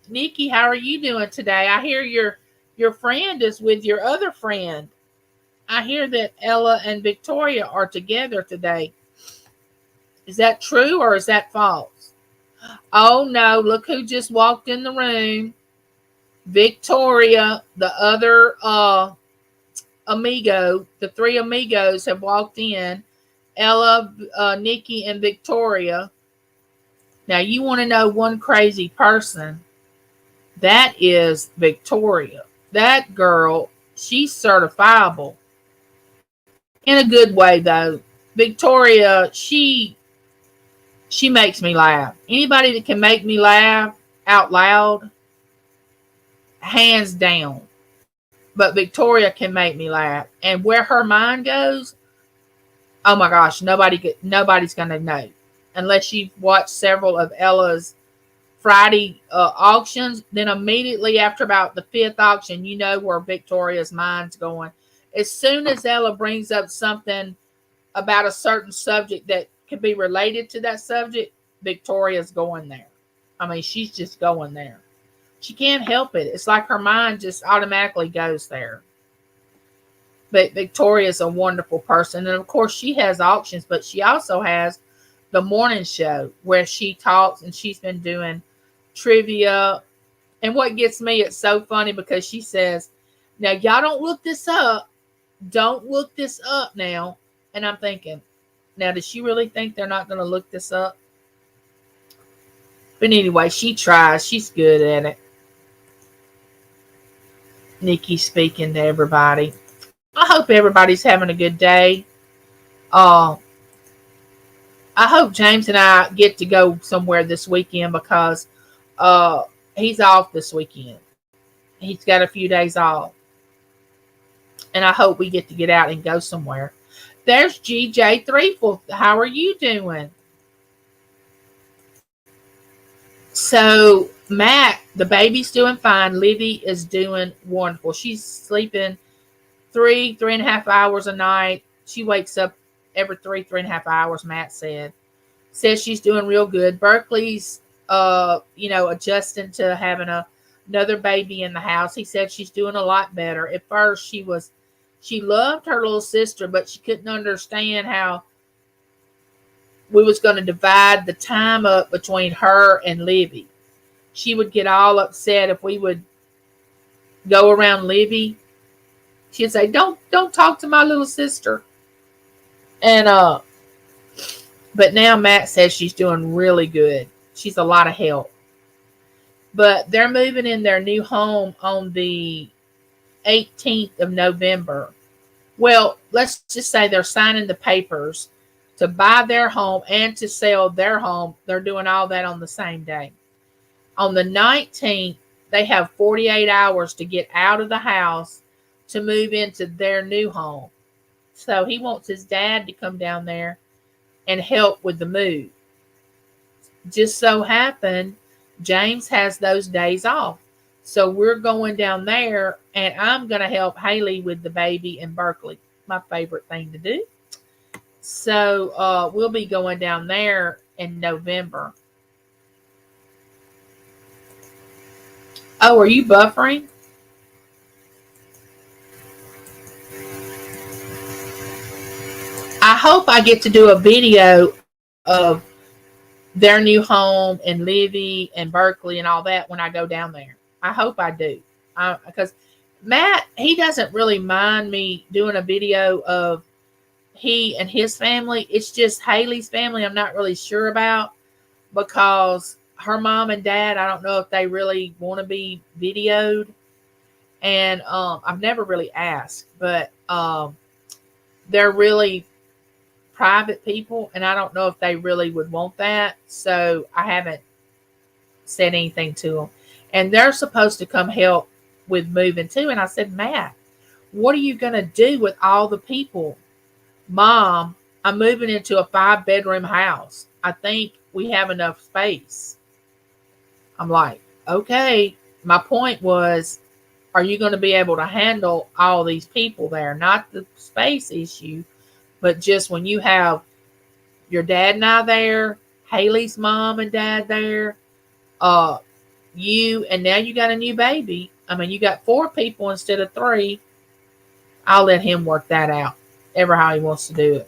Nikki, how are you doing today? I hear your friend is with your other friend. I hear that Ella and Victoria are together today. Is that true or is that false? Oh no, look who just walked in the room. Victoria, the other amigo, the three amigos have walked in. Ella, Nikki, and Victoria. Now you want to know one crazy person. That is Victoria. That girl, she's certifiable. In a good way though. Victoria, she makes me laugh. Anybody that can make me laugh out loud, hands down. But Victoria can make me laugh. And where her mind goes, oh my gosh, nobody's going to know. Unless you've watched several of Ella's Friday auctions, then immediately after about the fifth auction, you know where Victoria's mind's going. As soon as Ella brings up something about a certain subject that could be related to that subject, Victoria's going there. I mean, she's just going there. She can't help it. It's like her mind just automatically goes there. But Victoria's a wonderful person. And of course, she has auctions, but she also has the morning show where she talks, and she's been doing trivia. And what gets me, it's so funny because she says, now, y'all don't look this up. Don't look this up now. And I'm thinking, now, does she really think they're not going to look this up? But anyway, she tries. She's good at it. Nikki speaking to everybody. I hope everybody's having a good day. I hope James and I get to go somewhere this weekend because he's off this weekend. He's got a few days off. And I hope we get out and go somewhere. There's GJ Threefold. How are you doing? So, Matt, the baby's doing fine. Livy is doing wonderful. She's sleeping 3.5 hours a night. She wakes up every 3.5 hours, Matt says she's doing real good. Berkeley's adjusting to having another baby in the house. He said she's doing a lot better. At first she loved her little sister, but she couldn't understand how we was going to divide the time up between her and Livy. She would get all upset if we would go around Livy. She'd say, don't talk to my little sister. And but now Matt says she's doing really good. She's a lot of help. But they're moving in their new home on the 18th of November. Well, let's just say they're signing the papers to buy their home and to sell their home. They're doing all that on the same day. On the 19th, they have 48 hours to get out of the house to move into their new home. So he wants his dad to come down there and help with the move. Just so happened, James has those days off. So we're going down there, and I'm going to help Haley with the baby in Berkeley. My favorite thing to do. So we'll be going down there in November. Oh, are you buffering? I hope I get to do a video of their new home and Livy and Berkeley and all that when I go down there. I hope I do. Because Matt, he doesn't really mind me doing a video of he and his family. It's just Haley's family I'm not really sure about because her mom and dad, I don't know if they really want to be videoed. And I've never really asked, but they're really private people, and I don't know if they really would want that. So I haven't said anything to them. And they're supposed to come help with moving too. And I said, Matt, what are you going to do with all the people? Mom, I'm moving into a 5-bedroom house. I think we have enough space. I'm like, okay. My point was, are you going to be able to handle all these people there? Not the space issue, but just when you have your dad and I there, Haley's mom and dad there, you, and now you got a new baby. I mean, you got 4 people instead of 3. I'll let him work that out, ever how he wants to do it.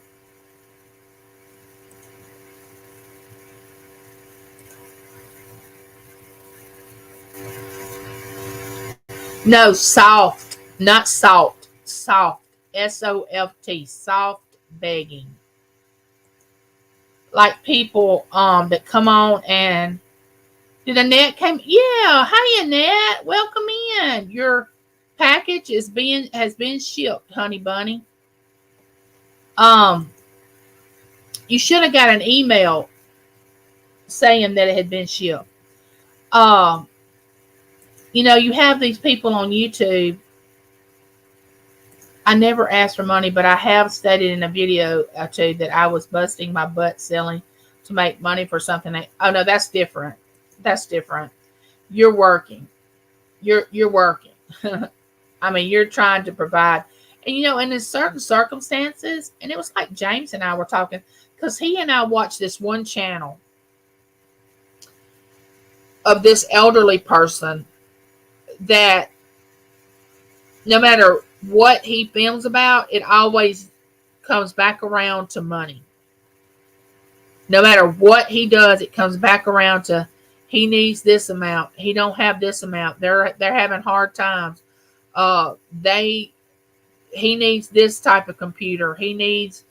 No, soft, not salt, soft, SOFT, soft begging. Like people that come on and did Annette came? Yeah, hi Annette, welcome in. Your package has been shipped, honey bunny. You should have got an email saying that it had been shipped. You have these people on YouTube. I never asked for money, but I have stated in a video or two that I was busting my butt selling to make money for something. Oh no, that's different. That's different. You're working. You're working. I mean, you're trying to provide. And in certain circumstances, and it was like James and I were talking, because he and I watched this one channel. of this elderly person that no matter what he films about, it always comes back around to money. No matter what he does, it comes back around to he needs this amount. He don't have this amount. They're having hard times. They he needs this type of computer. He needs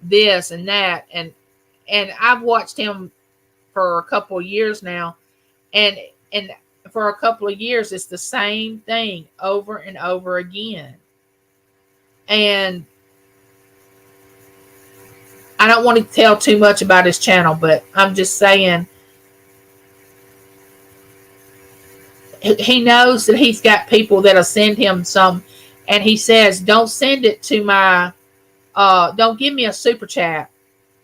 this and that. And I've watched him for a couple of years now, and for a couple of years it's the same thing over and over again. And I don't want to tell too much about his channel, but I'm just saying he knows that he's got people that'll send him some, and he says, don't send it to my don't give me a super chat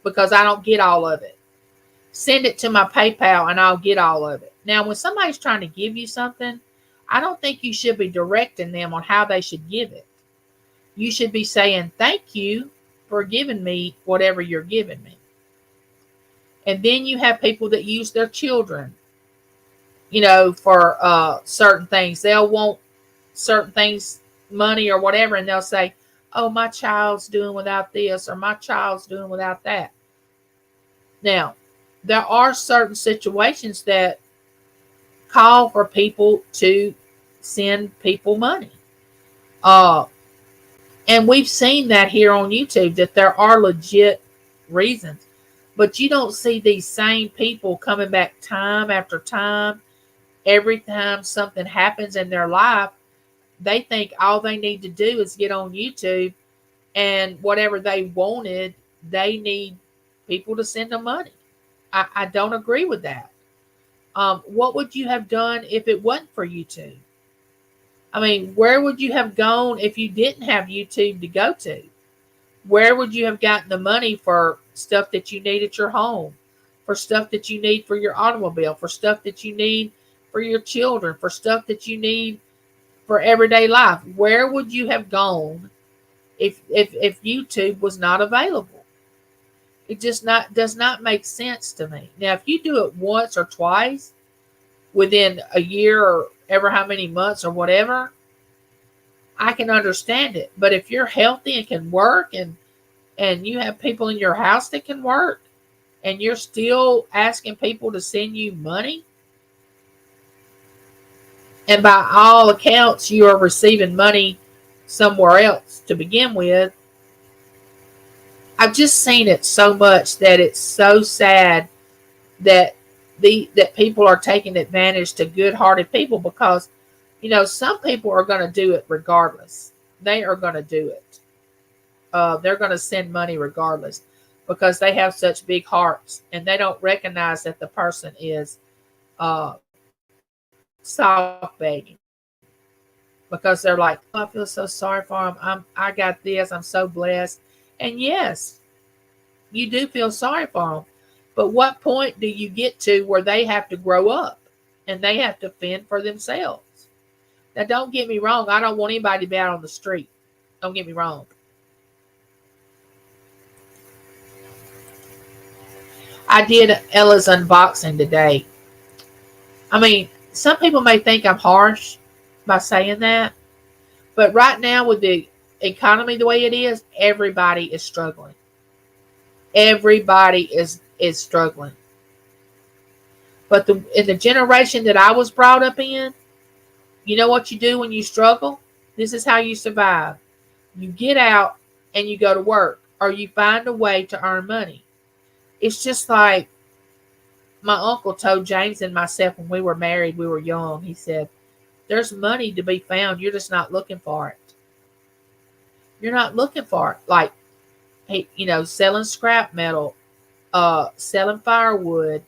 because I don't get all of it. Send it to my PayPal and I'll get all of it. Now, when somebody's trying to give you something, I don't think you should be directing them on how they should give it. You should be saying, thank you for giving me whatever you're giving me. And then you have people that use their children, for certain things. They'll want certain things, money or whatever, and they'll say, oh, my child's doing without this or my child's doing without that. Now, there are certain situations that call for people to send people money. And we've seen that here on YouTube, that there are legit reasons. But you don't see these same people coming back time after time. Every time something happens in their life, they think all they need to do is get on YouTube, and whatever they wanted, they need people to send them money. I don't agree with that. What would you have done if it wasn't for YouTube? I mean, where would you have gone if you didn't have YouTube to go to? Where would you have gotten the money for stuff that you need at your home, for stuff that you need for your automobile, for stuff that you need for your children, for stuff that you need for everyday life? Where would you have gone if YouTube was not available? It just does not make sense to me. Now, if you do it once or twice within a year or ever how many months or whatever, I can understand it. But if you're healthy and can work and you have people in your house that can work and you're still asking people to send you money, and by all accounts you are receiving money somewhere else to begin with, I've just seen it so much that it's so sad that that people are taking advantage to good-hearted people, because some people are going to do it regardless. They are going to do it. They're going to send money regardless because they have such big hearts, and they don't recognize that the person is soft begging, because they're like, oh, I feel so sorry for them. I got this. I'm so blessed. And yes, you do feel sorry for them. But what point do you get to where they have to grow up and they have to fend for themselves? Now, don't get me wrong. I don't want anybody to be out on the street. Don't get me wrong. I did Ella's unboxing today. I mean, some people may think I'm harsh by saying that, but right now with the economy the way it is, everybody is struggling. Everybody is struggling. But in the generation that I was brought up in, you know what you do when you struggle? This is how you survive. You get out and you go to work, or you find a way to earn money. It's just like my uncle told James and myself when we were married, we were young. He said, there's money to be found. You're just not looking for it. You're not looking for it. Like, hey, selling scrap metal, selling firewood,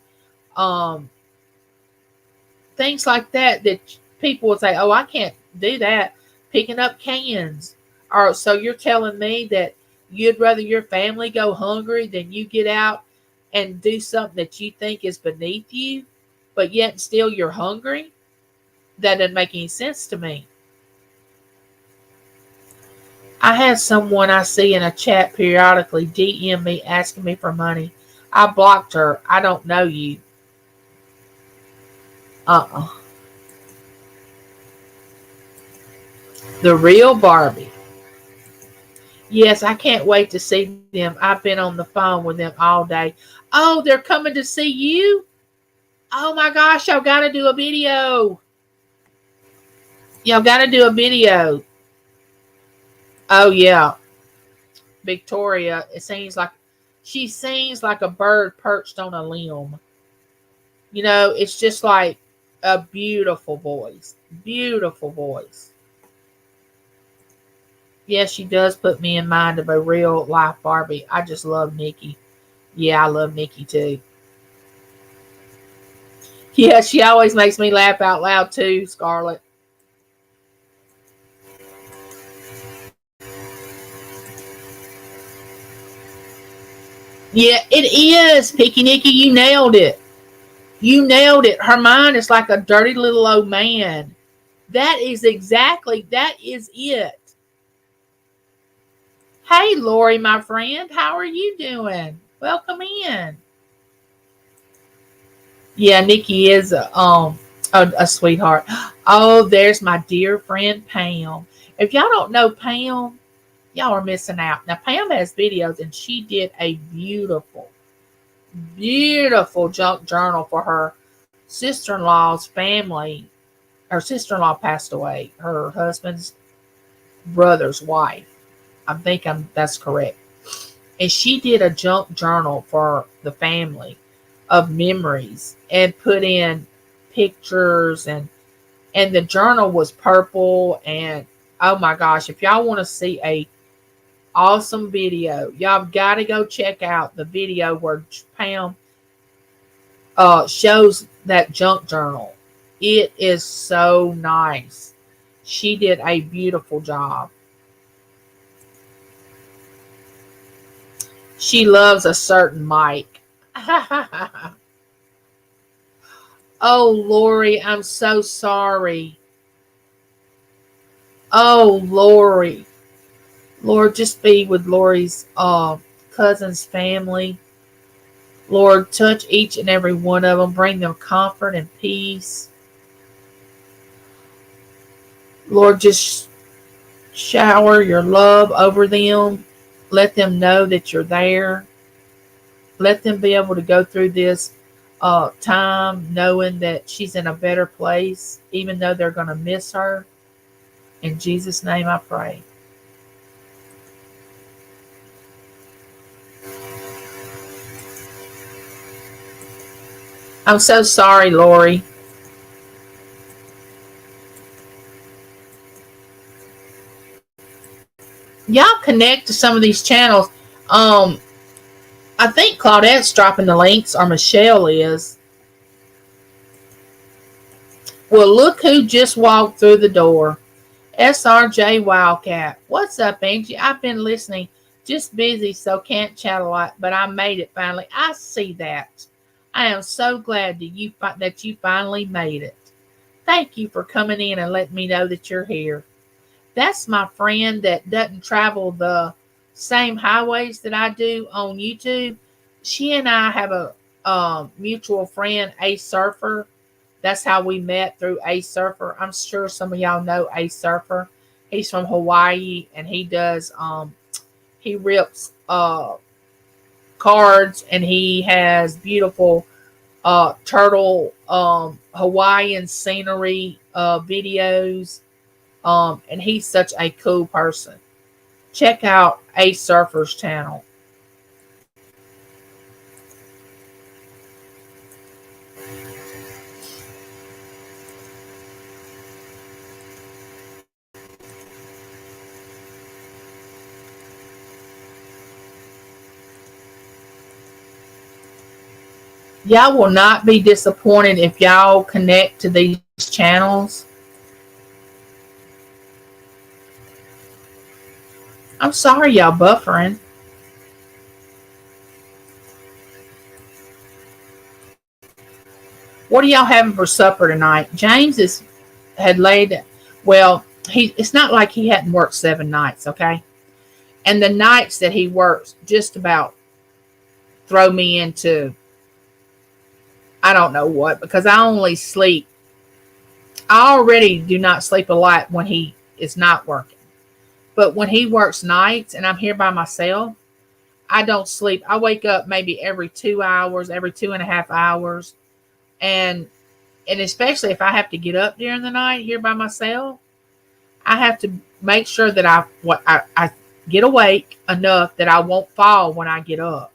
things like that people would say, oh, I can't do that. Picking up cans. Or so you're telling me that you'd rather your family go hungry than you get out and do something that you think is beneath you, but yet still you're hungry? That doesn't make any sense to me. I had someone I see in a chat periodically DM me asking me for money. I blocked her. I don't know you. Uh-uh. The real Barbie. Yes, I can't wait to see them. I've been on the phone with them all day. Oh, they're coming to see you? Oh my gosh, y'all got to do a video. Y'all got to do a video. Oh yeah, Victoria. She sings like a bird perched on a limb. It's just like a beautiful voice. Beautiful voice. Yes, she does put me in mind of a real life Barbie. I just love Nikki. Yeah, I love Nikki too. Yeah, she always makes me laugh out loud too, Scarlett. Yeah, it is. Picky Nikki, you nailed it. You nailed it. Her mind is like a dirty little old man. That is it. Hey, Lori, my friend, how are you doing? Welcome in. Yeah, Nikki is a sweetheart. Oh, there's my dear friend Pam. If y'all don't know Pam, y'all are missing out. Now Pam has videos, and she did a beautiful, beautiful junk journal for her sister-in-law's family. Her sister-in-law passed away. Her husband's brother's wife. That's correct. And she did a junk journal for the family of memories and put in pictures, and the journal was purple. And oh my gosh, if y'all want to see a awesome video, y'all got to go check out the video where Pam shows that junk journal. It is so nice. She did a beautiful job. She loves a certain Mike. Oh, Lori, I'm so sorry. Oh, Lori. Lord, just be with Lori's cousin's family. Lord, touch each and every one of them. Bring them comfort and peace. Lord, just shower your love over them. Let them know that you're there. Let them be able to go through this time knowing that she's in a better place, even though they're going to miss her. In Jesus' name I pray. I'm so sorry, Lori. Y'all connect to some of these channels. Um, I think Claudette's dropping the links, or Michelle is. Well, look who just walked through the door. SRJ Wildcat. What's up, Angie? I've been listening. Just busy, so can't chat a lot, but I made it finally. I see that. I am so glad that you finally made it. Thank you for coming in and letting me know that you're here. That's my friend that doesn't travel the same highways that I do on YouTube. She and I have a mutual friend, Ace Surfer. That's how we met, through Ace Surfer. I'm sure some of y'all know Ace Surfer. He's from Hawaii, and he rips cards, and he has beautiful turtle Hawaiian scenery videos. And he's such a cool person. Check out Ace Surfer's channel. Y'all will not be disappointed if y'all connect to these channels. I'm sorry y'all buffering. What are y'all having for supper tonight? Had laid, well, it's not like he hadn't worked 7 nights, okay? And the nights that he works just about throw me into I don't know what, because I only sleep I already do not sleep a lot when he is not working. But when he works nights and I'm here by myself, I don't sleep. I wake up maybe every 2 hours, every 2.5 hours. And especially if I have to get up during the night here by myself, I have to make sure that I get awake enough that I won't fall when I get up.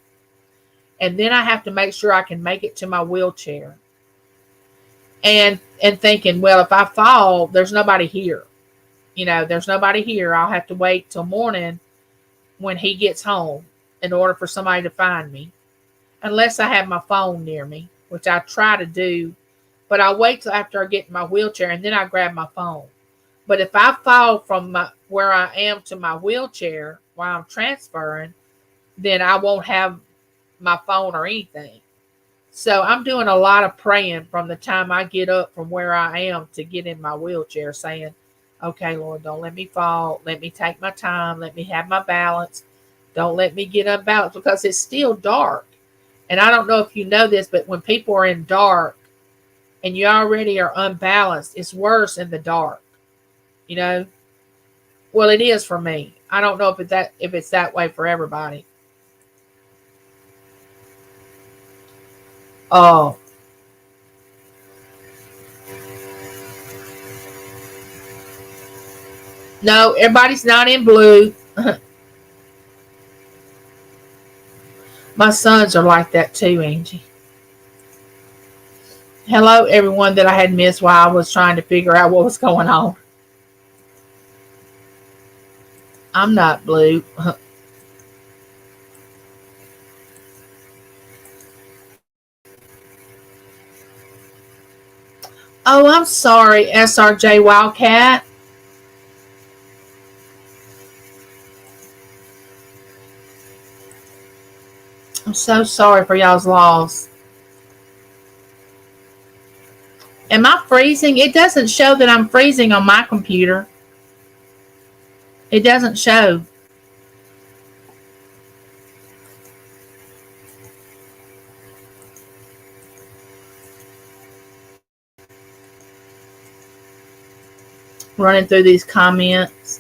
And then I have to make sure I can make it to my wheelchair. And thinking, well, if I fall, there's nobody here. There's nobody here. I'll have to wait till morning when he gets home in order for somebody to find me. Unless I have my phone near me, which I try to do, but I wait till after I get in my wheelchair and then I grab my phone. But if I fall from where I am to my wheelchair while I'm transferring, then I won't have my phone or anything. So I'm doing a lot of praying from the time I get up from where I am to get in my wheelchair, saying, okay, Lord, don't let me fall. Let me take my time. Let me have my balance. Don't let me get unbalanced, because it's still dark. And I don't know if you know this, but when people are in dark and you already are unbalanced, it's worse in the dark. You know? Well, it is for me. I don't know if it's that way for everybody. Oh. No, everybody's not in blue. My sons are like that too, Angie. Hello, everyone that I had missed while I was trying to figure out what was going on. I'm not blue. Oh, I'm sorry, SRJ Wildcat. I'm so sorry for y'all's loss. Am I freezing? It doesn't show that I'm freezing on my computer. It doesn't show. Running through these comments.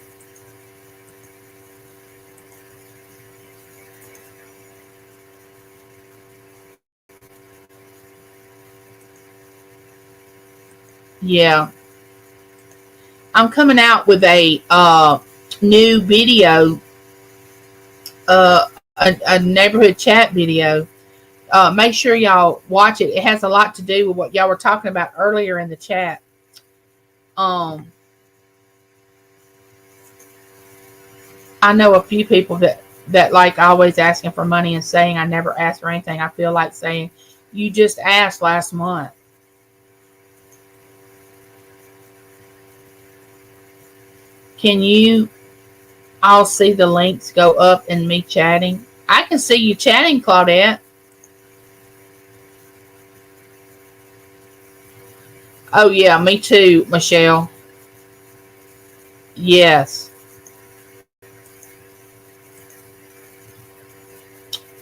Yeah. I'm coming out with a new video, a neighborhood chat video. Make sure y'all watch it. It has a lot to do with what y'all were talking about earlier in the chat. I know a few people that like always asking for money and saying I never asked for anything. I feel like saying, you just asked last month. Can you all see the links go up in me chatting? I can see you chatting, Claudette. Oh yeah, me too, Michelle. Yes.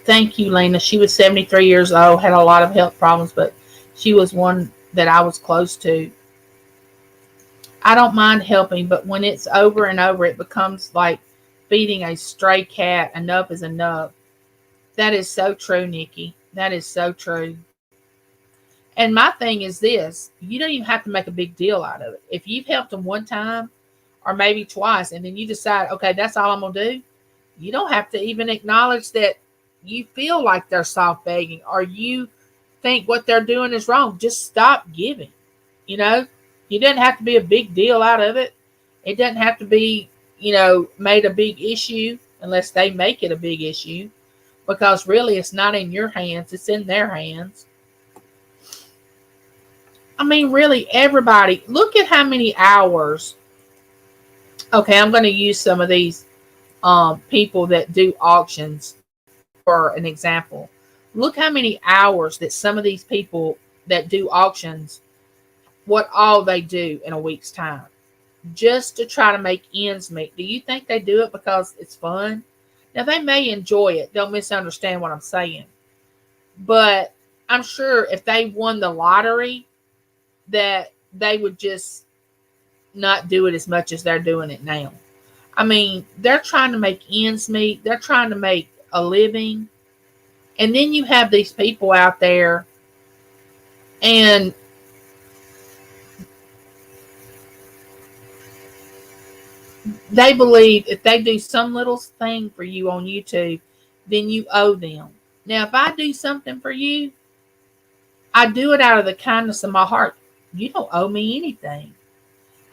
Thank you, Lena. She was 73 years old, had a lot of health problems, but she was one that I was close to. I don't mind helping, but when it's over and over, it becomes like feeding a stray cat. Enough is enough. That is so true, Nikki. That is so true. And my thing is this, you don't even have to make a big deal out of it. If you've helped them one time or maybe twice, and then you decide, okay, that's all I'm going to do, you don't have to even acknowledge that you feel like they're soft begging or you think what they're doing is wrong. Just stop giving. You know, you doesn't have to be a big deal out of it. It doesn't have to be, made a big issue unless they make it a big issue, because really it's not in your hands, it's in their hands. I mean, really, everybody, look at how many hours. Okay, I'm going to use some of these people that do auctions for an example. Look how many hours that some of these people that do auctions, what all they do in a week's time just to try to make ends meet. Do you think they do it because it's fun? Now, they may enjoy it. Don't misunderstand what I'm saying. But I'm sure if they won the lottery, that they would just not do it as much as they're doing it now. I mean, they're trying to make ends meet. They're trying to make a living. And then you have these people out there, and they believe if they do some little thing for you on YouTube, then you owe them. Now, if I do something for you, I do it out of the kindness of my heart. You don't owe me anything.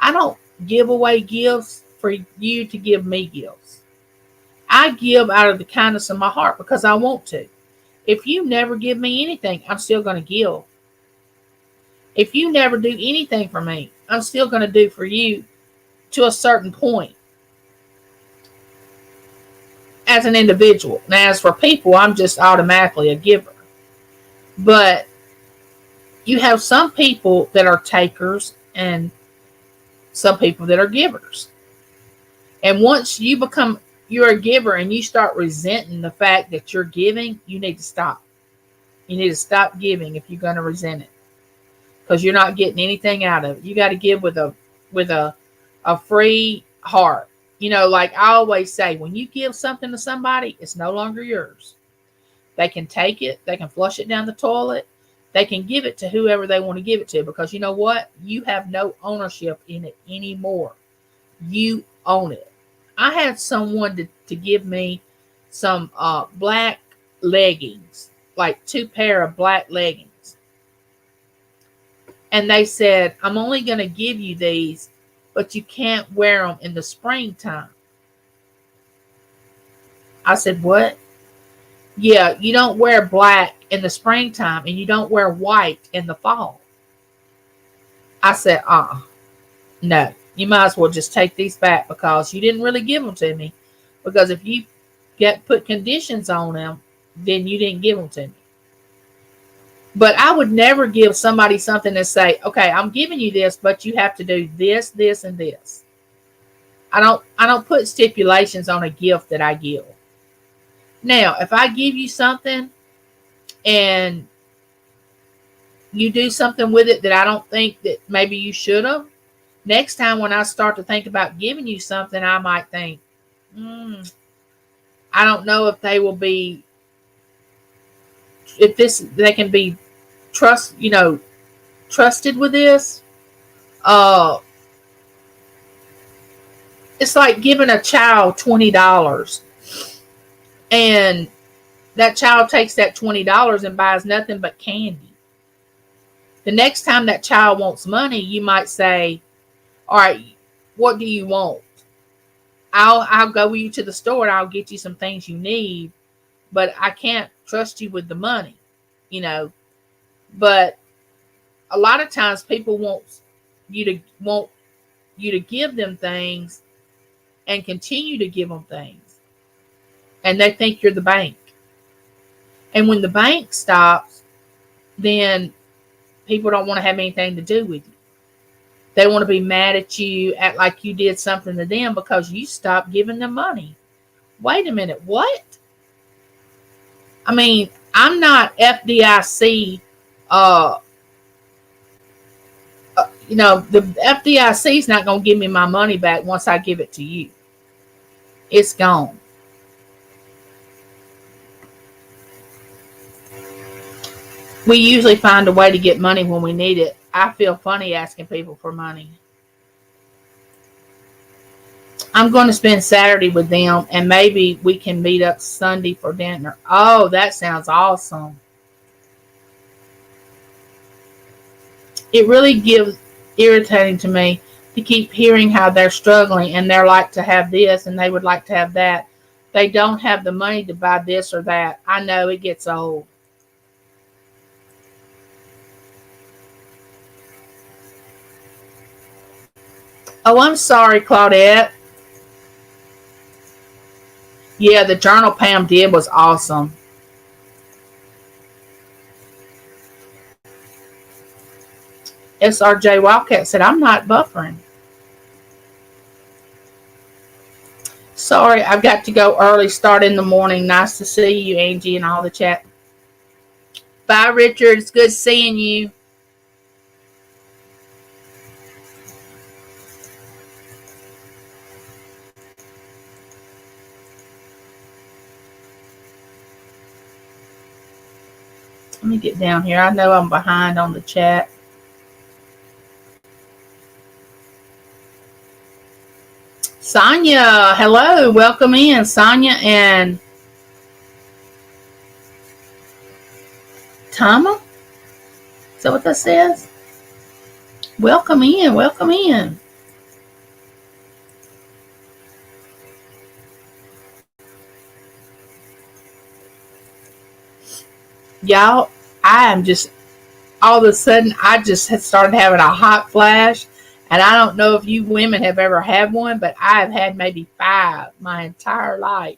I don't give away gifts for you to give me gifts. I give out of the kindness of my heart because I want to. If you never give me anything, I'm still going to give. If you never do anything for me, I'm still going to do for you to a certain point as an individual. Now, as for people, I'm just automatically a giver. But you have some people that are takers and some people that are givers. And once you're a giver and you start resenting the fact that you're giving, you need to stop. You need to stop giving if you're going to resent it, because you're not getting anything out of it. You got to give with a free heart. You know, like I always say, when you give something to somebody, it's no longer yours. They can take it. They can flush it down the toilet. They can give it to whoever they want to give it to, because you know what? You have no ownership in it anymore. You own it. I had someone to give me some black leggings, like 2 pair of black leggings. And they said, I'm only going to give you these, but you can't wear them in the springtime. I said, what? Yeah, you don't wear black in the springtime and you don't wear white in the fall. I said, no. You might as well just take these back, because you didn't really give them to me. Because if you put conditions on them, then you didn't give them to me. But I would never give somebody something and say, okay, I'm giving you this, but you have to do this, this, and this. I don't put stipulations on a gift that I give. Now, if I give you something and you do something with it that I don't think that maybe you should have, next time when I start to think about giving you something, I might think, I don't know if they will be, they can be trusted with this. It's like giving a child $20, and that child takes that $20 and buys nothing but candy. The next time that child wants money, you might say, all right, what do you want? I'll go with you to the store and I'll get you some things you need, but I can't trust you with the money, But a lot of times people want you to give them things and continue to give them things. And they think you're the bank. And when the bank stops, then people don't want to have anything to do with you. They want to be mad at you, act like you did something to them because you stopped giving them money. Wait a minute, what? I mean, I'm not FDIC. The FDIC is not going to give me my money back once I give it to you. It's gone. We usually find a way to get money when we need it. I feel funny asking people for money. I'm going to spend Saturday with them, and maybe we can meet up Sunday for dinner. Oh, that sounds awesome. It really gets irritating to me to keep hearing how they're struggling and they're like to have this and they would like to have that. They don't have the money to buy this or that. I know it gets old. Oh, I'm sorry, Claudette. Yeah, the journal Pam did was awesome. SRJ Wildcat said, I'm not buffering. Sorry, I've got to go early, start in the morning. Nice to see you, Angie, and all the chat. Bye, Richard. It's good seeing you. me get down here. I know I'm behind on the chat. Sonia, hello. Welcome in. Sonia and Tama. Is that what that says? Welcome in. Welcome in. Y'all, I am just, all of a sudden, I just had started having a hot flash. And I don't know if you women have ever had one, but I've had maybe 5 my entire life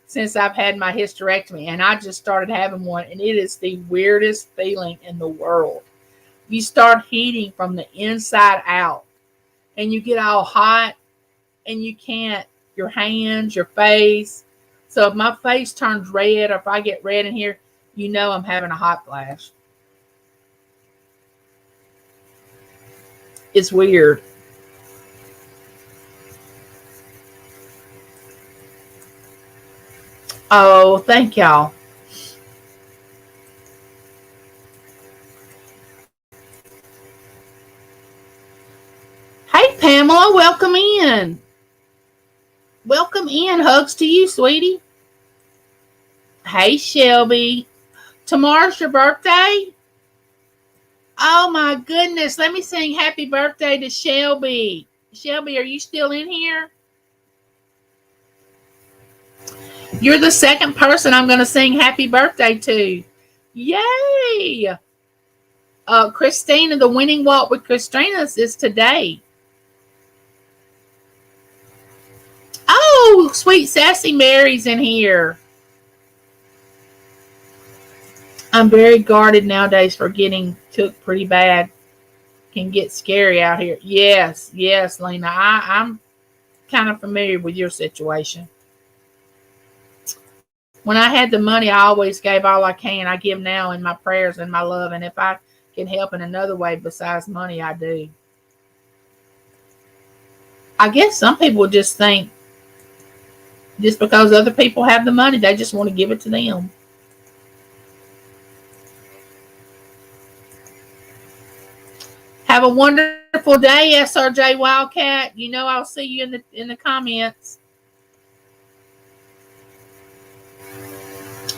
since I've had my hysterectomy. And I just started having one, and it is the weirdest feeling in the world. You start heating from the inside out, and you get all hot, and you can't, your hands, your face. So if my face turns red, or if I get red in here, you know I'm having a hot flash. It's weird. Oh, thank y'all. Hey, Pamela, welcome in. Welcome in. Hugs to you, sweetie. Hey, Shelby. Tomorrow's your birthday? Oh, my goodness. Let me sing happy birthday to Shelby. Shelby, are you still in here? You're the second person I'm going to sing happy birthday to. Yay! Christina, the winning walk with Christina is today. Oh, sweet sassy Mary's in here. I'm very guarded nowadays for getting took pretty bad. Can get scary out here. Yes, Lena. I'm kind of familiar with your situation. When I had the money, I always gave all I can. I give now in my prayers and my love. And if I can help in another way besides money, I do. I guess some people just think just because other people have the money, they just want to give it to them. Have a wonderful day, SRJ Wildcat. You know I'll see you in the comments.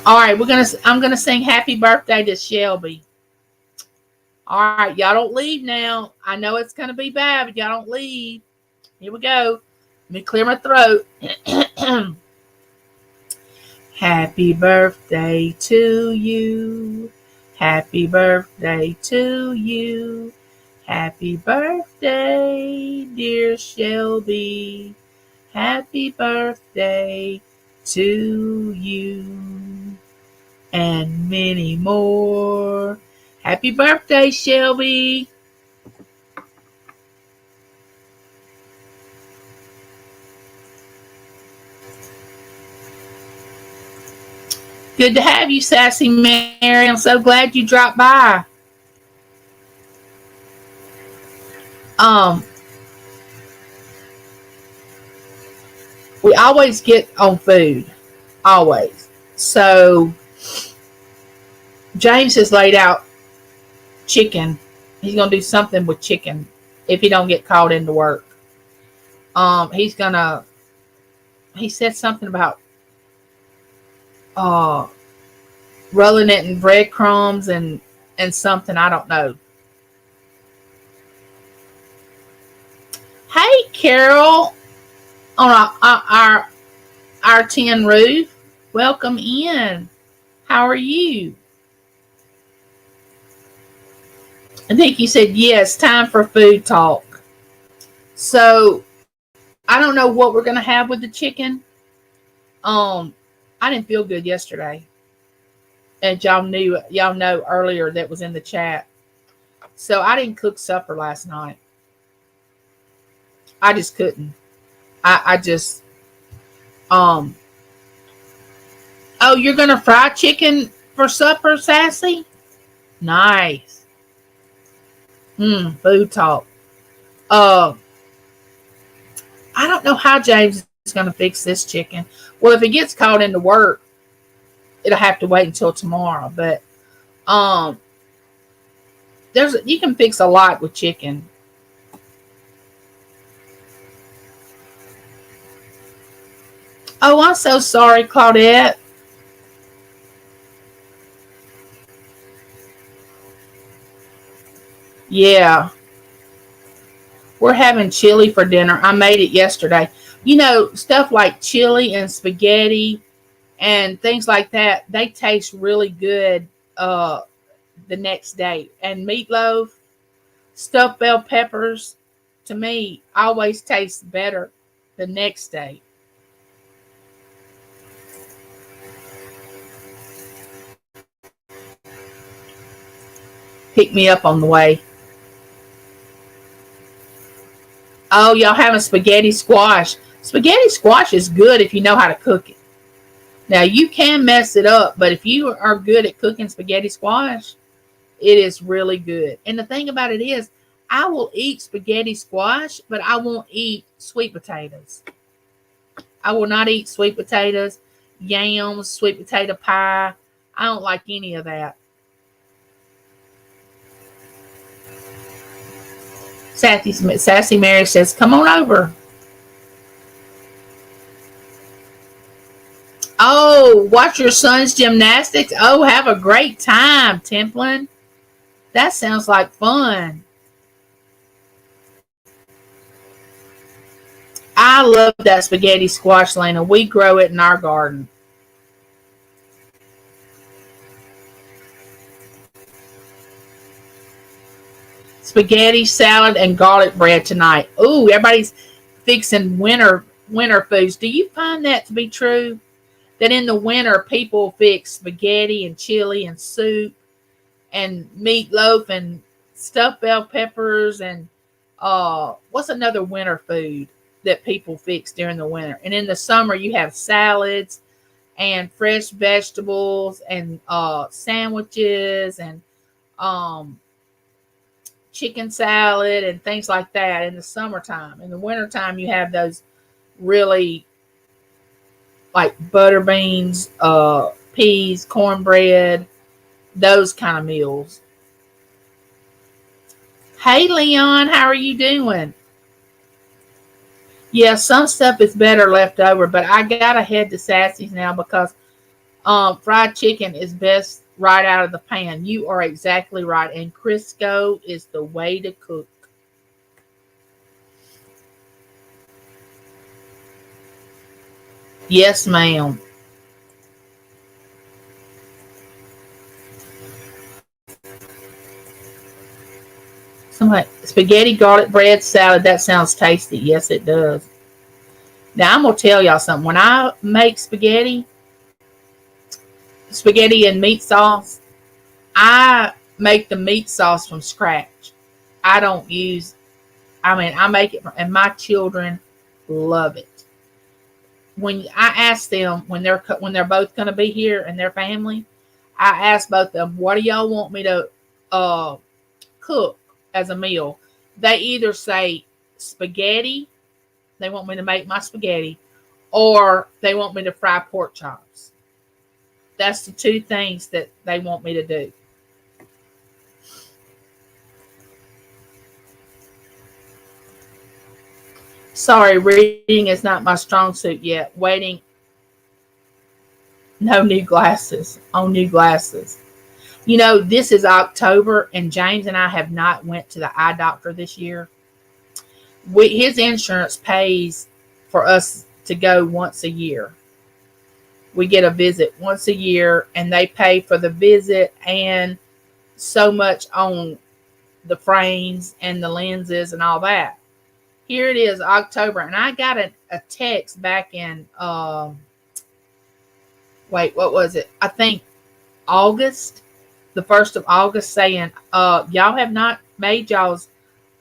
All right, I'm gonna sing happy birthday to Shelby. All right, y'all don't leave now. I know it's gonna be bad, but y'all don't leave. Here we go. Let me clear my throat. Happy birthday to you. Happy birthday to you. Happy birthday, dear Shelby. Happy birthday to you. And many more. Happy birthday, Shelby. Good to have you, Sassy Mary. I'm so glad you dropped by. We always get on food. Always. So James has laid out chicken. He's gonna do something with chicken if he don't get called into work. He said something about rolling it in breadcrumbs and something, I don't know. Hey, Carol, on our tin roof. Welcome in. How are you? I think you said yes. Time for food talk. So I don't know what we're gonna have with the chicken. I didn't feel good yesterday, as y'all know earlier that was in the chat. So I didn't cook supper last night. I just couldn't. I just oh, you're gonna fry chicken for supper, Sassy? Nice. Food talk. I don't know how James is gonna fix this chicken. Well, if it gets called into work, it'll have to wait until tomorrow. But Um, you can fix a lot with chicken. Oh, I'm so sorry, Claudette. Yeah, we're having chili for dinner. I made it yesterday. Stuff like chili and spaghetti and things like that, they taste really good uh the next day. And meatloaf, stuffed bell peppers, to me, always tastes better the next day. Pick me up on the way. Oh, y'all having spaghetti squash. Spaghetti squash is good if you know how to cook it. Now, you can mess it up, but if you are good at cooking spaghetti squash, it is really good. And the thing about it is, I will eat spaghetti squash, but I won't eat sweet potatoes. I will not eat sweet potatoes, yams, sweet potato pie. I don't like any of that. Sassy Mary says, "Come on over." Oh, watch your son's gymnastics. Oh, have a great time, Templin. That sounds like fun. I love that spaghetti squash, Lena. We grow it in our garden. Spaghetti, salad, and garlic bread tonight. Ooh, everybody's fixing winter foods. Do you find that to be true? That in the winter people fix spaghetti and chili and soup and meatloaf and stuffed bell peppers and what's another winter food that people fix during the winter? And in the summer you have salads and fresh vegetables and sandwiches and um chicken salad and things like that in the summertime. In the wintertime, you have those really like butter beans, peas, cornbread, those kind of meals. Hey, Leon, how are you doing? Yeah, some stuff is better left over, but I gotta head to Sassy's now because fried chicken is best right out of the pan. You are exactly right, and Crisco is the way to cook. Yes, ma'am. Somebody, spaghetti, garlic bread, salad. That sounds tasty. Yes, it does. Now I'm gonna tell y'all something. When I make spaghetti and meat sauce, I make the meat sauce from scratch. I don't use. I mean, I make it, and my children love it. When I ask them when they're both gonna be here and their family, I ask both of them, "What do y'all want me to uh, cook as a meal?" They either say spaghetti. They want me to make my spaghetti, or they want me to fry pork chops. That's the two things that they want me to do. Sorry, reading is not my strong suit yet. Waiting, no new glasses. On new glasses. This is October, and James and I have not went to the eye doctor this year. His insurance pays for us to go once a year. We get a visit once a year, and they pay for the visit and so much on the frames and the lenses and all that. Here it is, October, and I got a text back in wait, what was it? I think August, the 1st of August, saying y'all have not made y'all's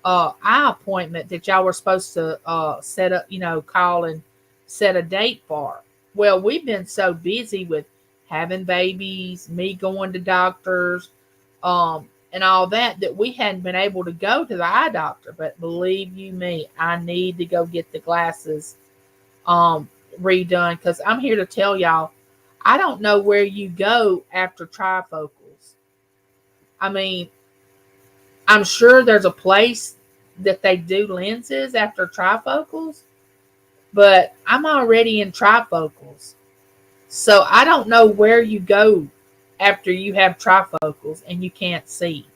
eye appointment that y'all were supposed to set up, call and set a date for. Well, we've been so busy with having babies, me going to doctors, and all that we hadn't been able to go to the eye doctor. But believe you me, I need to go get the glasses redone because I'm here to tell y'all, I don't know where you go after trifocals. I mean, I'm sure there's a place that they do lenses after trifocals, but I'm already in trifocals. So I don't know where you go after you have trifocals and you can't see.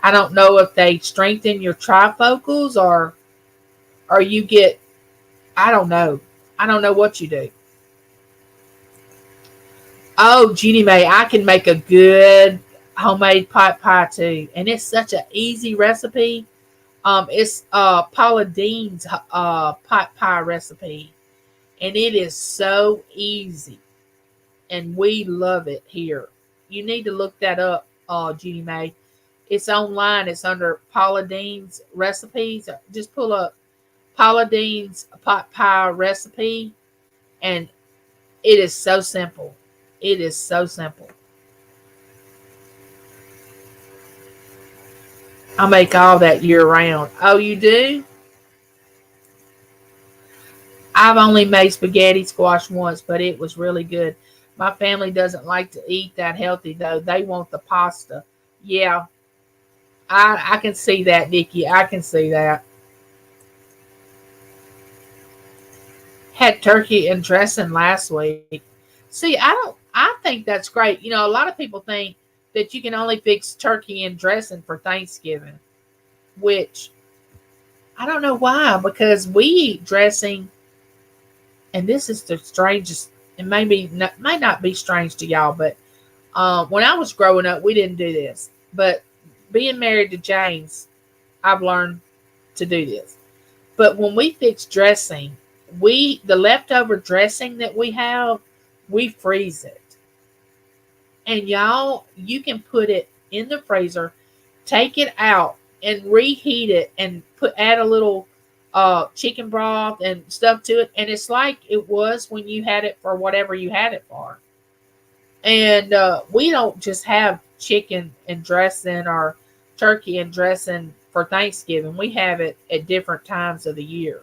I don't know if they strengthen your trifocals or you get, I don't know. I don't know what you do. Oh, Jeannie Mae, I can make a good homemade pot pie too. And it's such an easy recipe. It's Paula Dean's pot pie recipe. And it is so easy. And we love it here. You need to look that up, Jeannie Mae. It's online. It's under Paula Dean's recipes. Just pull up Paula Dean's pot pie recipe, and it is so simple. It is so simple. I make all that year round. Oh, you do? I've only made spaghetti squash once, but it was really good. My family doesn't like to eat that healthy though. They want the pasta. Yeah, I can see that, Nikki. I can see that. Had turkey and dressing last week. See, I think that's great. You know, a lot of people think that you can only fix turkey and dressing for Thanksgiving, which I don't know why, because we eat dressing, and this is the strangest, and maybe not, might not be strange to y'all, but when I was growing up, we didn't do this. But being married to James, I've learned to do this. But when we fix dressing, the leftover dressing that we have, we freeze it. And y'all, you can put it in the freezer, take it out and reheat it and add a little chicken broth and stuff to it, and it's like it was when you had it for whatever you had it for. And we don't just have chicken and dressing or turkey and dressing for Thanksgiving. We have it at different times of the year.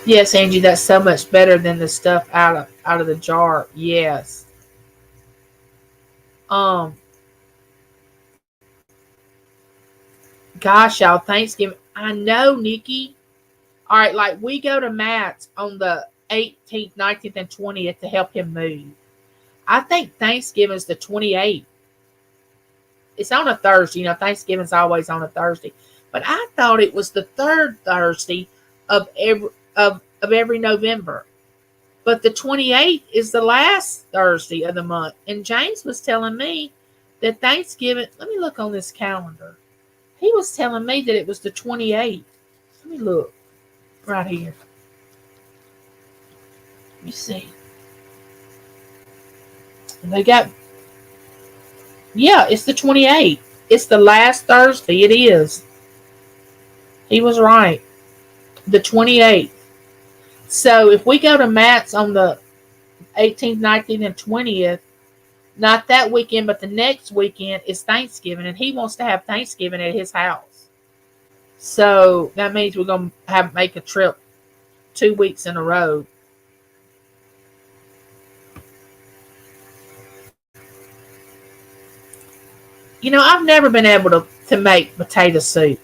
Yes, Angie, that's so much better than the stuff out of the jar. Yes. Um, Gosh, y'all, Thanksgiving. I know, Nikki. All right, like we go to Matt's on the 18th, 19th, and 20th to help him move. I think Thanksgiving's the 28th. It's on a Thursday. You know, Thanksgiving's always on a Thursday. But I thought it was the third Thursday of every November. But the 28th is the last Thursday of the month. And James was telling me that Thanksgiving, let me look on this calendar. He was telling me that it was the 28th. Let me look right here. Let me see. And they got, yeah, it's the 28th. It's the last Thursday. It is. He was right. The 28th. So if we go to Matt's on the 18th, 19th, and 20th, not that weekend, but the next weekend is Thanksgiving, and he wants to have Thanksgiving at his house. So that means we're gonna have make a trip 2 weeks in a row. You know, I've never been able to make potato soup.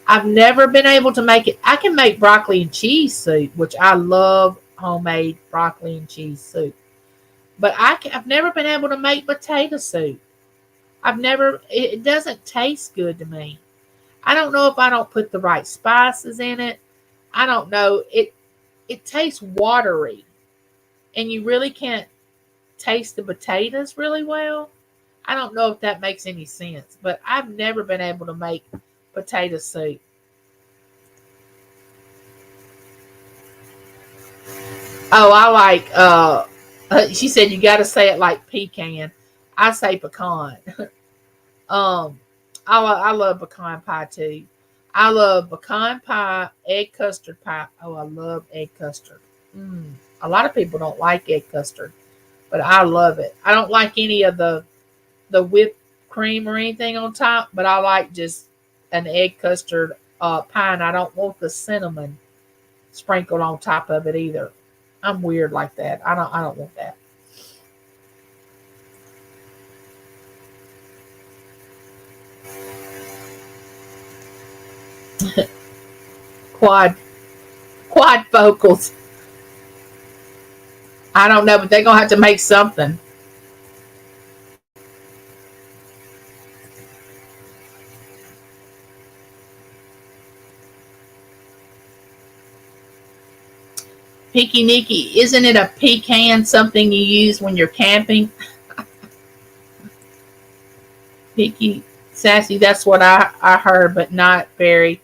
I've never been able to make it. I can make broccoli and cheese soup, which I love homemade broccoli and cheese soup. But I've never been able to make potato soup. I've never, it doesn't taste good to me. I don't know if I don't put the right spices in it. I don't know. It tastes watery, and you really can't taste the potatoes really well. I don't know if that makes any sense, but I've never been able to make potato soup. Oh, I like she said you got to say it like pecan. I say pecan. um I love pecan pie too. I love pecan pie, egg custard pie. Oh, I love egg custard. Mm. A lot of people don't like egg custard, but I love it. I don't like any of the whipped cream or anything on top, but I like just an egg custard pie, and I don't want the cinnamon sprinkled on top of it either. I'm weird like that. I don't want that. Quad quad vocals. I don't know, but they're gonna have to make something. Picky Nicky, isn't it a pecan something you use when you're camping? Picky Sassy, that's what I heard, but not very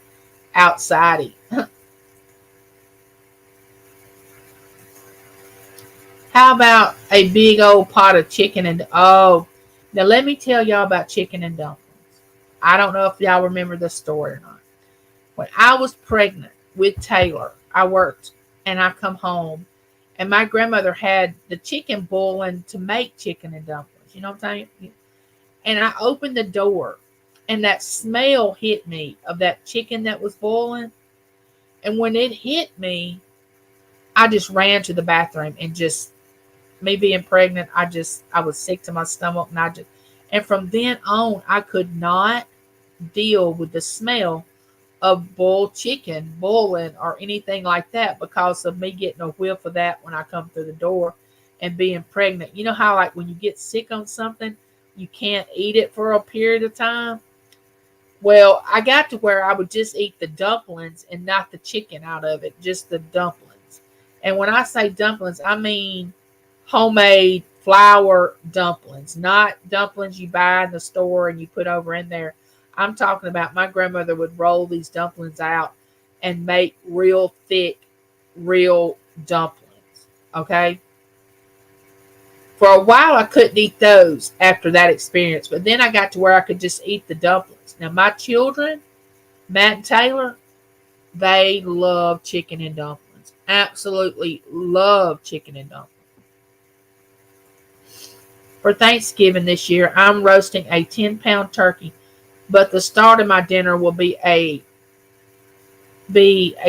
outsidey. How about a big old pot of chicken and oh, now let me tell y'all about chicken and dumplings. I don't know if y'all remember the story or not. When I was pregnant with Taylor, I worked and I come home and my grandmother had the chicken boiling to make chicken and dumplings. You know what I'm saying? And I opened the door and that smell hit me of that chicken that was boiling. And when it hit me, I just ran to the bathroom and just me being pregnant, I was sick to my stomach and from then on I could not deal with the smell of boiled chicken boiling or anything like that because of me getting a whiff of that when I come through the door and being pregnant. You know how like when you get sick on something, you can't eat it for a period of time? Well, I got to where I would just eat the dumplings and not the chicken out of it, just the dumplings. And when I say dumplings, I mean homemade flour dumplings, not dumplings you buy in the store and you put over in there. I'm talking about my grandmother would roll these dumplings out and make real thick, real dumplings. Okay. For a while, I couldn't eat those after that experience, but then I got to where I could just eat the dumplings. Now, my children, Matt and Taylor, they love chicken and dumplings. Absolutely love chicken and dumplings. For Thanksgiving this year, I'm roasting a 10-pound turkey, but the start of my dinner will be a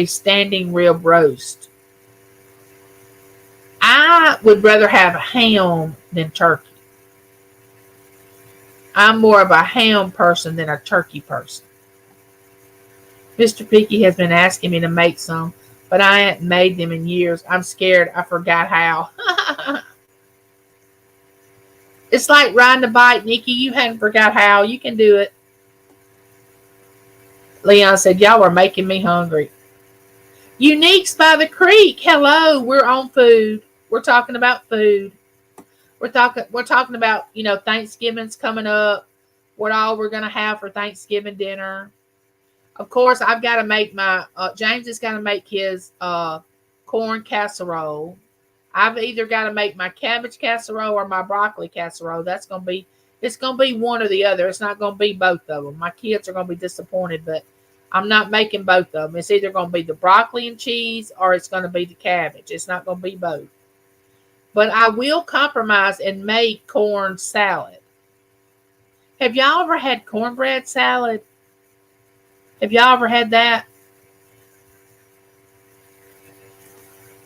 standing rib roast. I would rather have ham than turkey. I'm more of a ham person than a turkey person. Mr. Picky has been asking me to make some, but I haven't made them in years. I'm scared I forgot how. It's like riding a bike, Nikki. You hadn't forgot how. You can do it. Leon said, y'all are making me hungry. Uniques by the Creek. Hello, we're on food. We're talking about food. We're talking about, Thanksgiving's coming up. What all we're gonna have for Thanksgiving dinner. Of course, I've got to make my James has got to make his corn casserole. I've either got to make my cabbage casserole or my broccoli casserole. It's gonna be one or the other. It's not gonna be both of them. My kids are gonna be disappointed, but I'm not making both of them. It's either gonna be the broccoli and cheese or it's gonna be the cabbage. It's not gonna be both. But I will compromise and make corn salad. Have y'all ever had cornbread salad? Have y'all ever had that?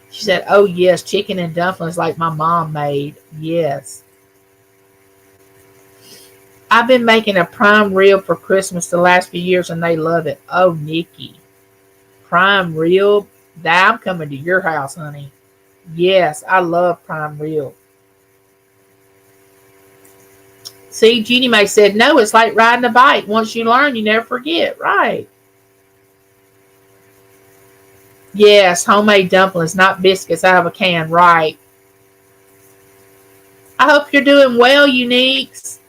She said, oh, yes, chicken and dumplings like my mom made. Yes. I've been making a prime rib for Christmas the last few years and they love it. Oh, Nikki. Prime rib? I'm coming to your house, honey. Yes, I love prime rib. See, Jeannie Mae said, no, it's like riding a bike. Once you learn, you never forget. Right. Yes, homemade dumplings, not biscuits out of a can. Right. I hope you're doing well, Uniques.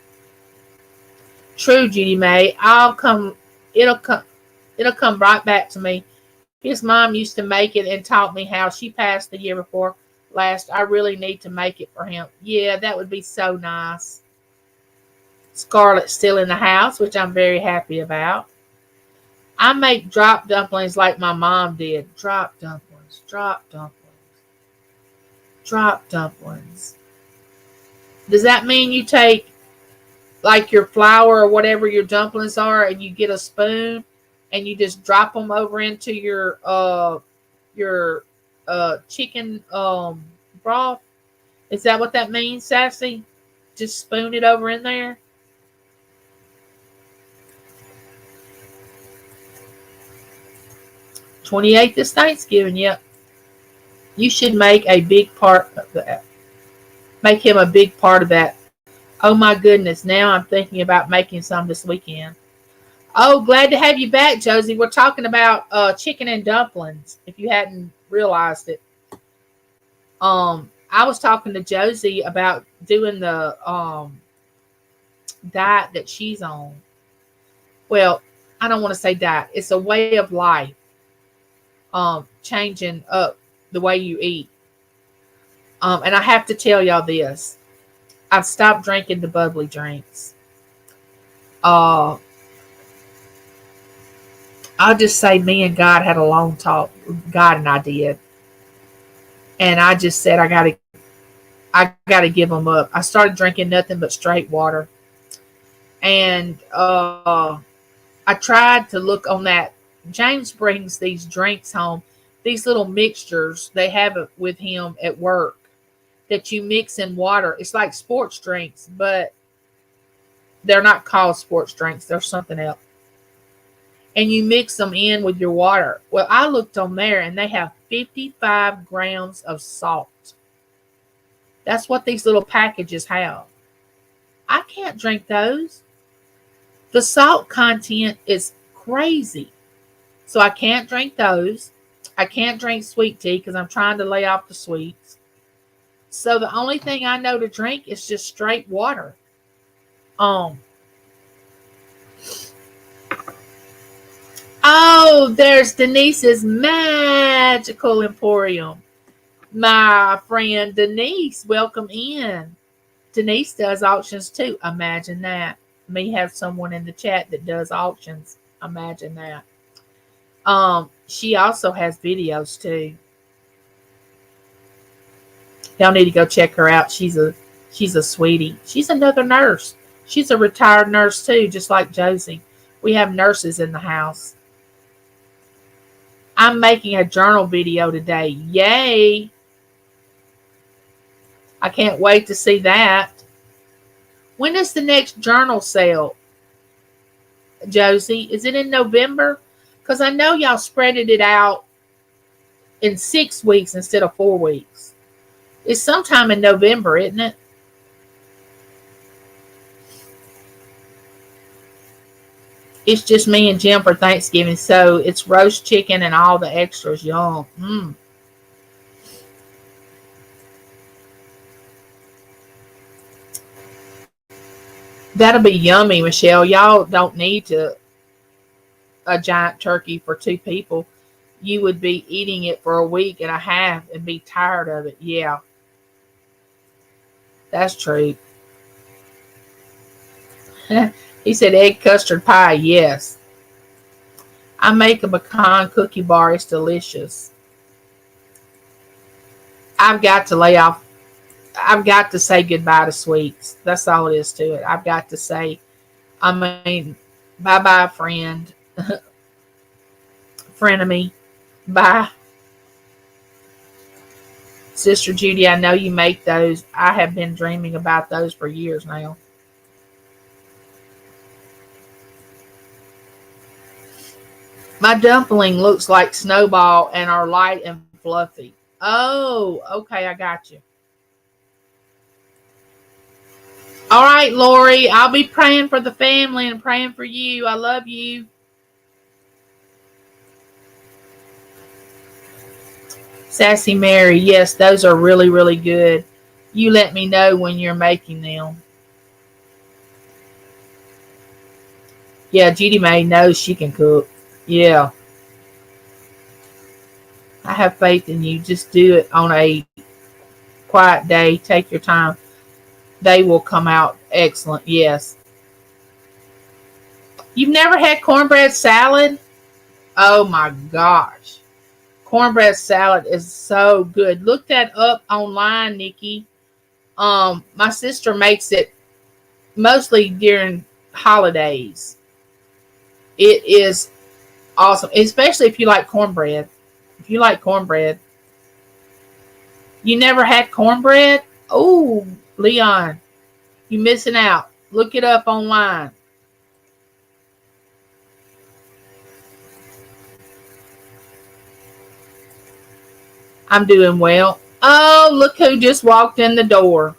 True, Jeannie Mae. It'll come. It'll come right back to me. His mom used to make it and taught me how. She passed the year before last. I really need to make it for him. Yeah, that would be so nice. Scarlett's still in the house, which I'm very happy about. I make drop dumplings like my mom did. Drop dumplings, drop dumplings, drop dumplings. Does that mean you take like your flour or whatever your dumplings are and you get a spoon and you just drop them over into your chicken broth. Is that what that means, Sassy? Just spoon it over in there. 28th is Thanksgiving. Yep. You should make a big part of that. Make him a big part of that. Oh my goodness. Now I'm thinking about making some this weekend. Oh, glad to have you back, Josie. We're talking about chicken and dumplings, if you hadn't realized it. I was talking to Josie about doing the diet that she's on. Well, I don't want to say diet. It's a way of life. Changing up the way you eat. And I have to tell y'all this. I've stopped drinking the bubbly drinks. I'll just say me and God had a long talk. God and I did. And I just said I gotta give them up. I started drinking nothing but straight water. And I tried to look on that. James brings these drinks home, these little mixtures. They have it with him at work that you mix in water. It's like sports drinks, but they're not called sports drinks. They're something else. And you mix them in with your water. Well, I looked on there and they have 55 grams of salt. That's what these little packages have. I can't drink those. The salt content is crazy. So I can't drink those. I can't drink sweet tea because I'm trying to lay off the sweets. So the only thing I know to drink is just straight water. Oh, there's Denise's Magical Emporium. My friend Denise, welcome in. Denise does auctions too. Imagine that. Me have someone in the chat that does auctions. Imagine that. She also has videos too. Y'all need to go check her out. She's a sweetie. She's another nurse. She's a retired nurse too, just like Josie. We have nurses in the house. I'm making a journal video today. Yay! I can't wait to see that. When is the next journal sale, Josie? Is it in November? Because I know y'all spreaded it out in 6 weeks instead of 4 weeks. It's sometime in November, isn't it? It's just me and Jim for Thanksgiving, so it's roast chicken and all the extras. Yum. That'll be yummy, Michelle. Y'all don't need a giant turkey for 2 people. You would be eating it for a week and a half and be tired of it. Yeah. That's true. He said egg custard pie. Yes. I make a pecan cookie bar. It's delicious. I've got to lay off. I've got to say goodbye to sweets. That's all it is to it. I've got to say, bye-bye, friend. Frenemy. Bye. Sister Judy, I know you make those. I have been dreaming about those for years now. My dumpling looks like Snowball and are light and fluffy. Oh, okay, I got you. All right, Lori, I'll be praying for the family and praying for you. I love you. Sassy Mary, yes, those are really, really good. You let me know when you're making them. Yeah, Judy May knows she can cook. Yeah. I have faith in you. Just do it on a quiet day. Take your time. They will come out excellent. Yes. You've never had cornbread salad? Oh my gosh. Cornbread salad is so good. Look that up online, Nikki. My sister makes it mostly during holidays. It is awesome, especially if you like cornbread. If you like cornbread, You never had cornbread? Oh, Leon, you missing out. Look it up online. I'm doing well. Oh, look who just walked in the door.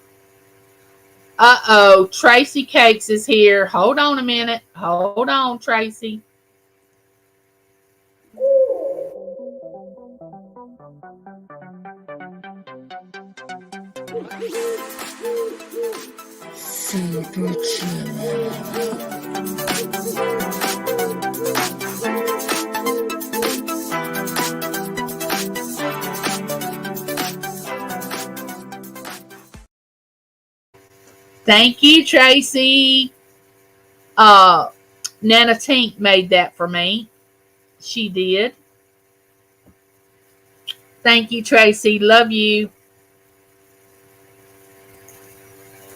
Uh-oh, Tracy Cakes is here. Hold on a minute. Hold on, Tracy. Super Chillin'. Thank you, Tracy. Uh, Nana Tink made that for me. She did. Thank you, Tracy. Love you.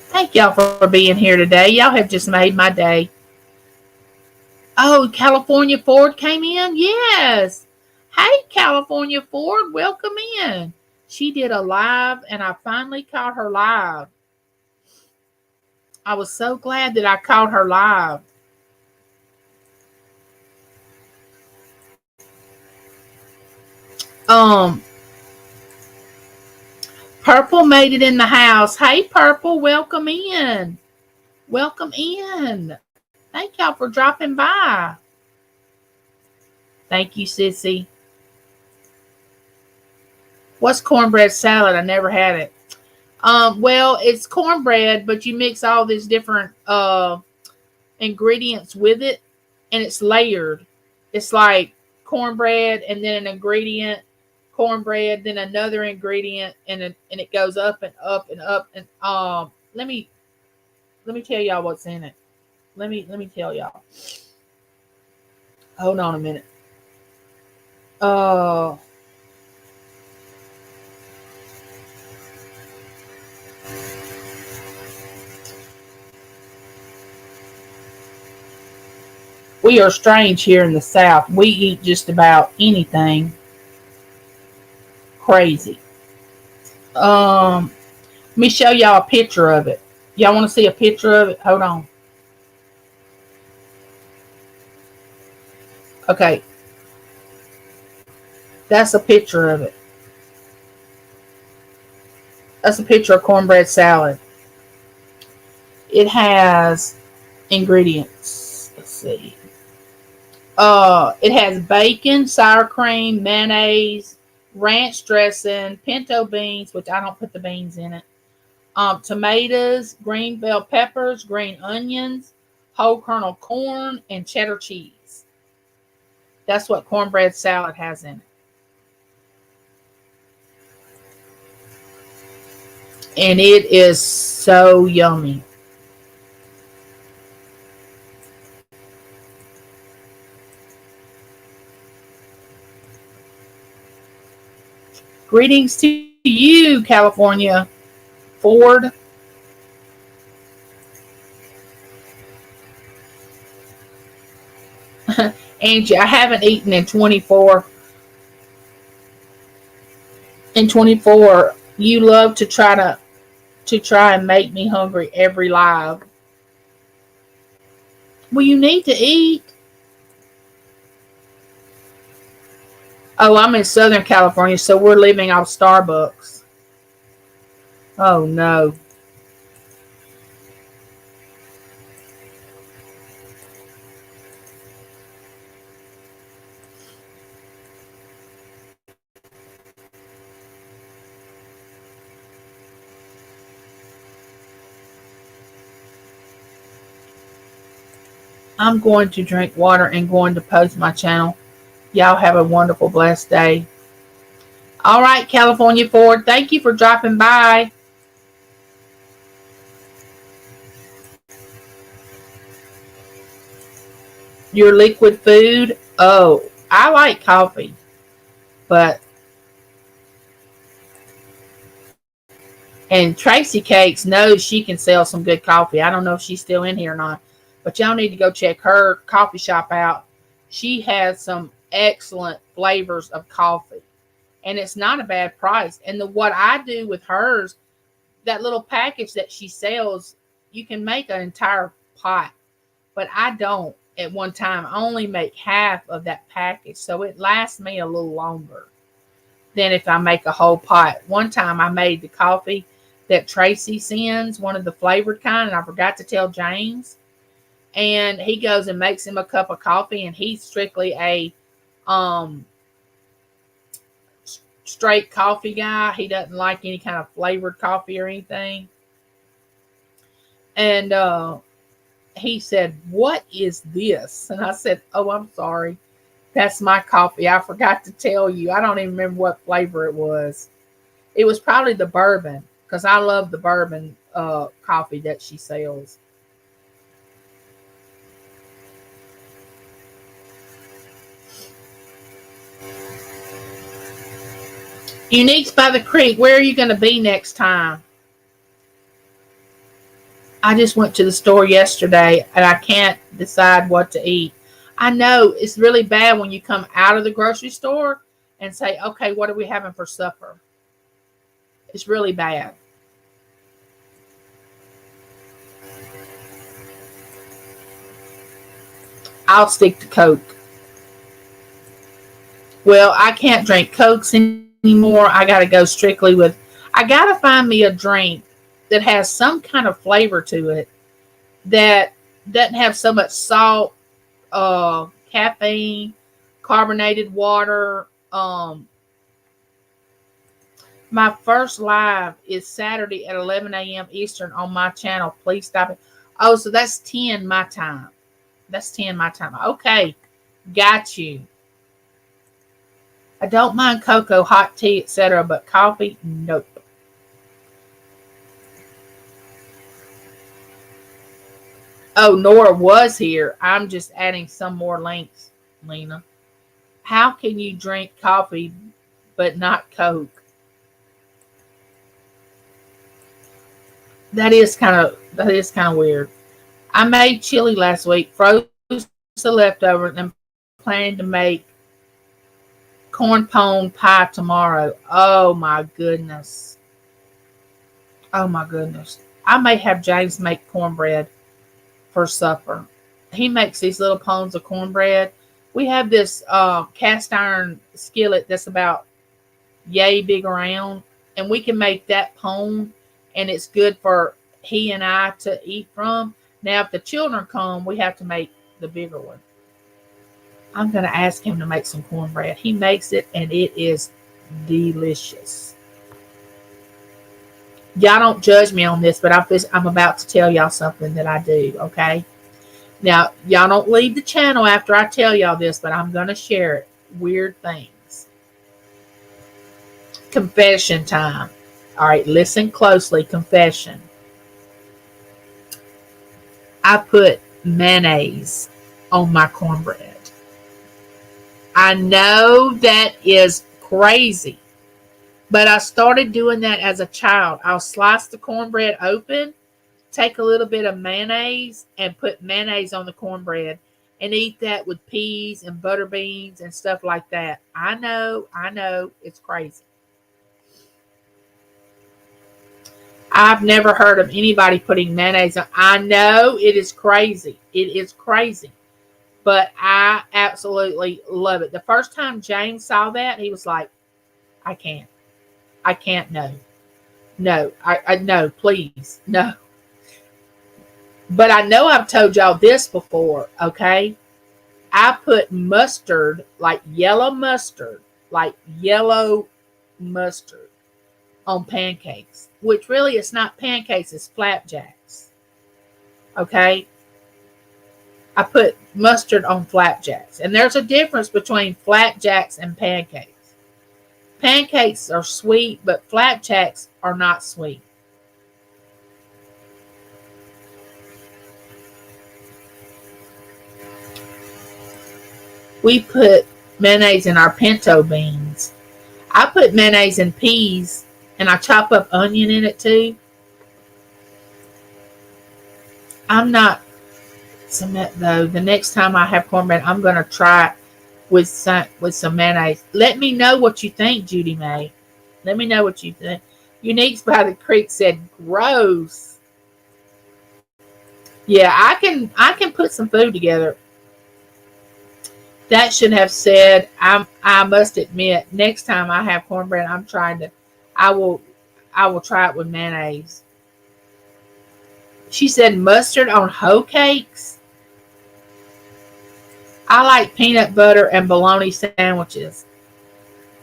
Thank y'all for being here today. Y'all have just made my day. Oh, California Ford came in? Yes. Hey, California Ford, welcome in. She did a live, and I finally caught her live. I was so glad that I caught her live. Um, Purple made it in the house. Hey, Purple, welcome in. Welcome in. Thank y'all for dropping by. Thank you, Sissy. What's cornbread salad? I never had it. Well, it's cornbread, but you mix all these different ingredients with it, and it's layered. It's like cornbread, and then an ingredient, cornbread, then another ingredient, and it goes up and up and up. And let me tell y'all what's in it. Let me tell y'all. Hold on a minute. Uh, we are strange here in the South. We eat just about anything crazy. Let me show y'all a picture of it. Y'all want to see a picture of it? Hold on. Okay, that's a picture of it. That's a picture of cornbread salad. It has ingredients. Let's see. It has bacon, sour cream, mayonnaise, ranch dressing, pinto beans, which I don't put the beans in it. Tomatoes, green bell peppers, green onions, whole kernel corn, and cheddar cheese. That's what cornbread salad has in it. And it is so yummy. Greetings to you, California Ford. Angie, I haven't eaten in 24. In 24, you love to try and make me hungry every live. Well, you need to eat. Oh, I'm in Southern California, so we're living off Starbucks. Oh no. I'm going to drink water and going to post my channel. Y'all have a wonderful, blessed day. All right, California Ford, thank you for dropping by. Your liquid food? Oh, I like coffee, but and Tracy Cakes knows she can sell some good coffee. I don't know if she's still in here or not, but y'all need to go check her coffee shop out. She has some excellent flavors of coffee, and it's not a bad price. And what I do with hers, that little package that she sells, you can make an entire pot, but I don't at one time. I only make half of that package, so it lasts me a little longer than if I make a whole pot. One time I made the coffee that Tracy sends, one of the flavored kind, and I forgot to tell James. And he goes and makes him a cup of coffee, and he's strictly a um straight coffee guy. He doesn't like any kind of flavored coffee or anything. And he said, "What is this?" And I said, "Oh, I'm sorry. That's my coffee. I forgot to tell you. I don't even remember what flavor it was. It was probably the bourbon, because I love the bourbon coffee that she sells." Unique's by the Creek. Where are you going to be next time? I just went to the store yesterday and I can't decide what to eat. I know it's really bad when you come out of the grocery store and say, okay, what are we having for supper? It's really bad. I'll stick to Coke. Well, I can't drink Cokes anymore. I got to go strictly with, I got to find me a drink that has some kind of flavor to it that doesn't have so much salt, caffeine, carbonated water. My first live is Saturday at 11 a.m. Eastern on my channel. Please stop it. Oh, so that's 10 my time. That's 10 my time. Okay, got you. I don't mind cocoa, hot tea, etc., but coffee, nope. Oh, Nora was here. I'm just adding some more links, Lena. How can you drink coffee but not Coke? That is kind of weird. I made chili last week, froze the leftovers, and I'm planning to make corn pone pie tomorrow. Oh my goodness. Oh my goodness. I may have James make cornbread for supper. He makes these little pones of cornbread. We have this cast iron skillet that's about yay big around, and we can make that pone, and it's good for he and I to eat from. Now, if the children come, we have to make the bigger one. I'm going to ask him to make some cornbread. He makes it, and it is delicious. Y'all don't judge me on this, but I'm about to tell y'all something that I do, okay? Now, y'all don't leave the channel after I tell y'all this, but I'm going to share it. Weird things. Confession time. All right, listen closely. Confession. I put mayonnaise on my cornbread. I know that is crazy, but I started doing that as a child. I'll slice the cornbread open, take a little bit of mayonnaise, and put mayonnaise on the cornbread and eat that with peas and butter beans and stuff like that. I know, it's crazy. I've never heard of anybody putting mayonnaise on. I know it is crazy. It is crazy. But I absolutely love it. The first time James saw that, he was like, I can't, no. No, I no, please, no. But I know I've told y'all this before, okay? I put mustard, like yellow mustard, on pancakes, which really it's not pancakes, it's flapjacks. Okay? I put mustard on flapjacks. And there's a difference between flapjacks and pancakes. Pancakes are sweet, but flapjacks are not sweet. We put mayonnaise in our pinto beans. I put mayonnaise in peas, and I chop up onion in it too. I'm not, though, the next time I have cornbread, I'm going to try it with some mayonnaise. Let me know what you think, Judy May. Let me know what you think. Uniques by the Creek said gross. Yeah, I can put some food together. That should have said I must admit, next time I have cornbread, I will I will try it with mayonnaise. She said mustard on hoe cakes. I like peanut butter and bologna sandwiches.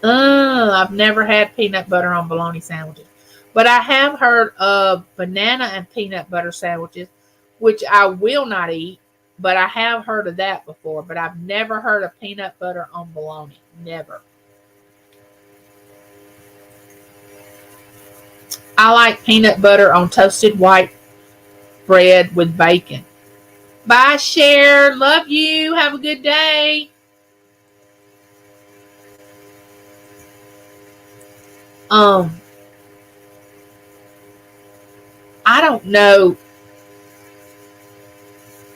I've never had peanut butter on bologna sandwiches. But I have heard of banana and peanut butter sandwiches, which I will not eat, but I have heard of that before. But I've never heard of peanut butter on bologna. Never. I like peanut butter on toasted white bread with bacon. Bye, Cher. Love you. Have a good day. Um, I don't know.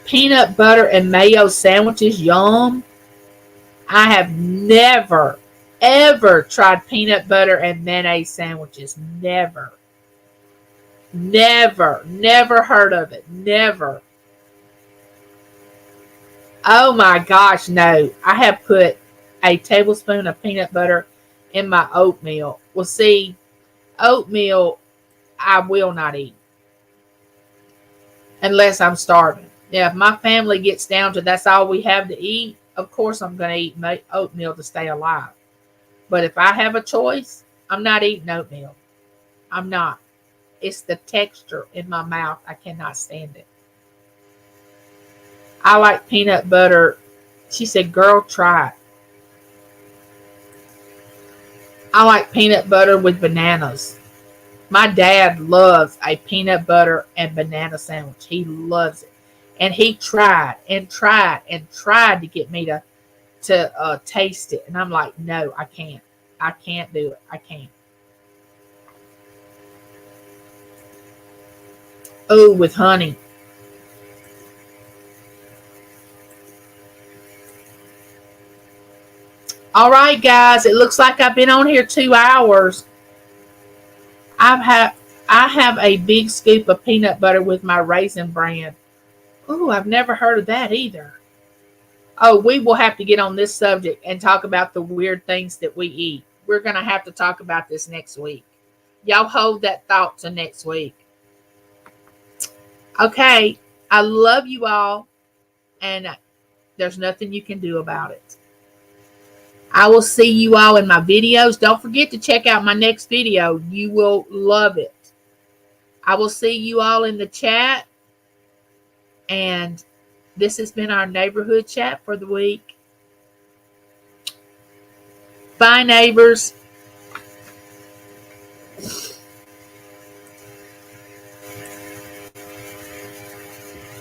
Peanut butter and mayo sandwiches, yum. I have never, ever tried peanut butter and mayonnaise sandwiches. Never. Never. Never heard of it. Never. Oh my gosh, no. I have put a tablespoon of peanut butter in my oatmeal. Well, see, oatmeal I will not eat unless I'm starving. Yeah, if my family gets down to that's all we have to eat, of course I'm going to eat oatmeal to stay alive. But if I have a choice, I'm not eating oatmeal. I'm not. It's the texture in my mouth. I cannot stand it. I like peanut butter. She said, girl, try it. I like peanut butter with bananas. My dad loves a peanut butter and banana sandwich. He loves it. And he tried and tried and tried to get me to taste it. And I'm like, no, I can't. I can't do it. I can't. Oh, with honey. All right, guys. It looks like I've been on here 2 hours. I've had I have a big scoop of peanut butter with my Raisin Bran. Oh, I've never heard of that either. Oh, we will have to get on this subject and talk about the weird things that we eat. We're going to have to talk about this next week. Y'all hold that thought to next week. Okay, I love you all, and there's nothing you can do about it. I will see you all in my videos. Don't forget to check out my next video. You will love it. I will see you all in the chat, and this has been our neighborhood chat for the week. Bye, neighbors.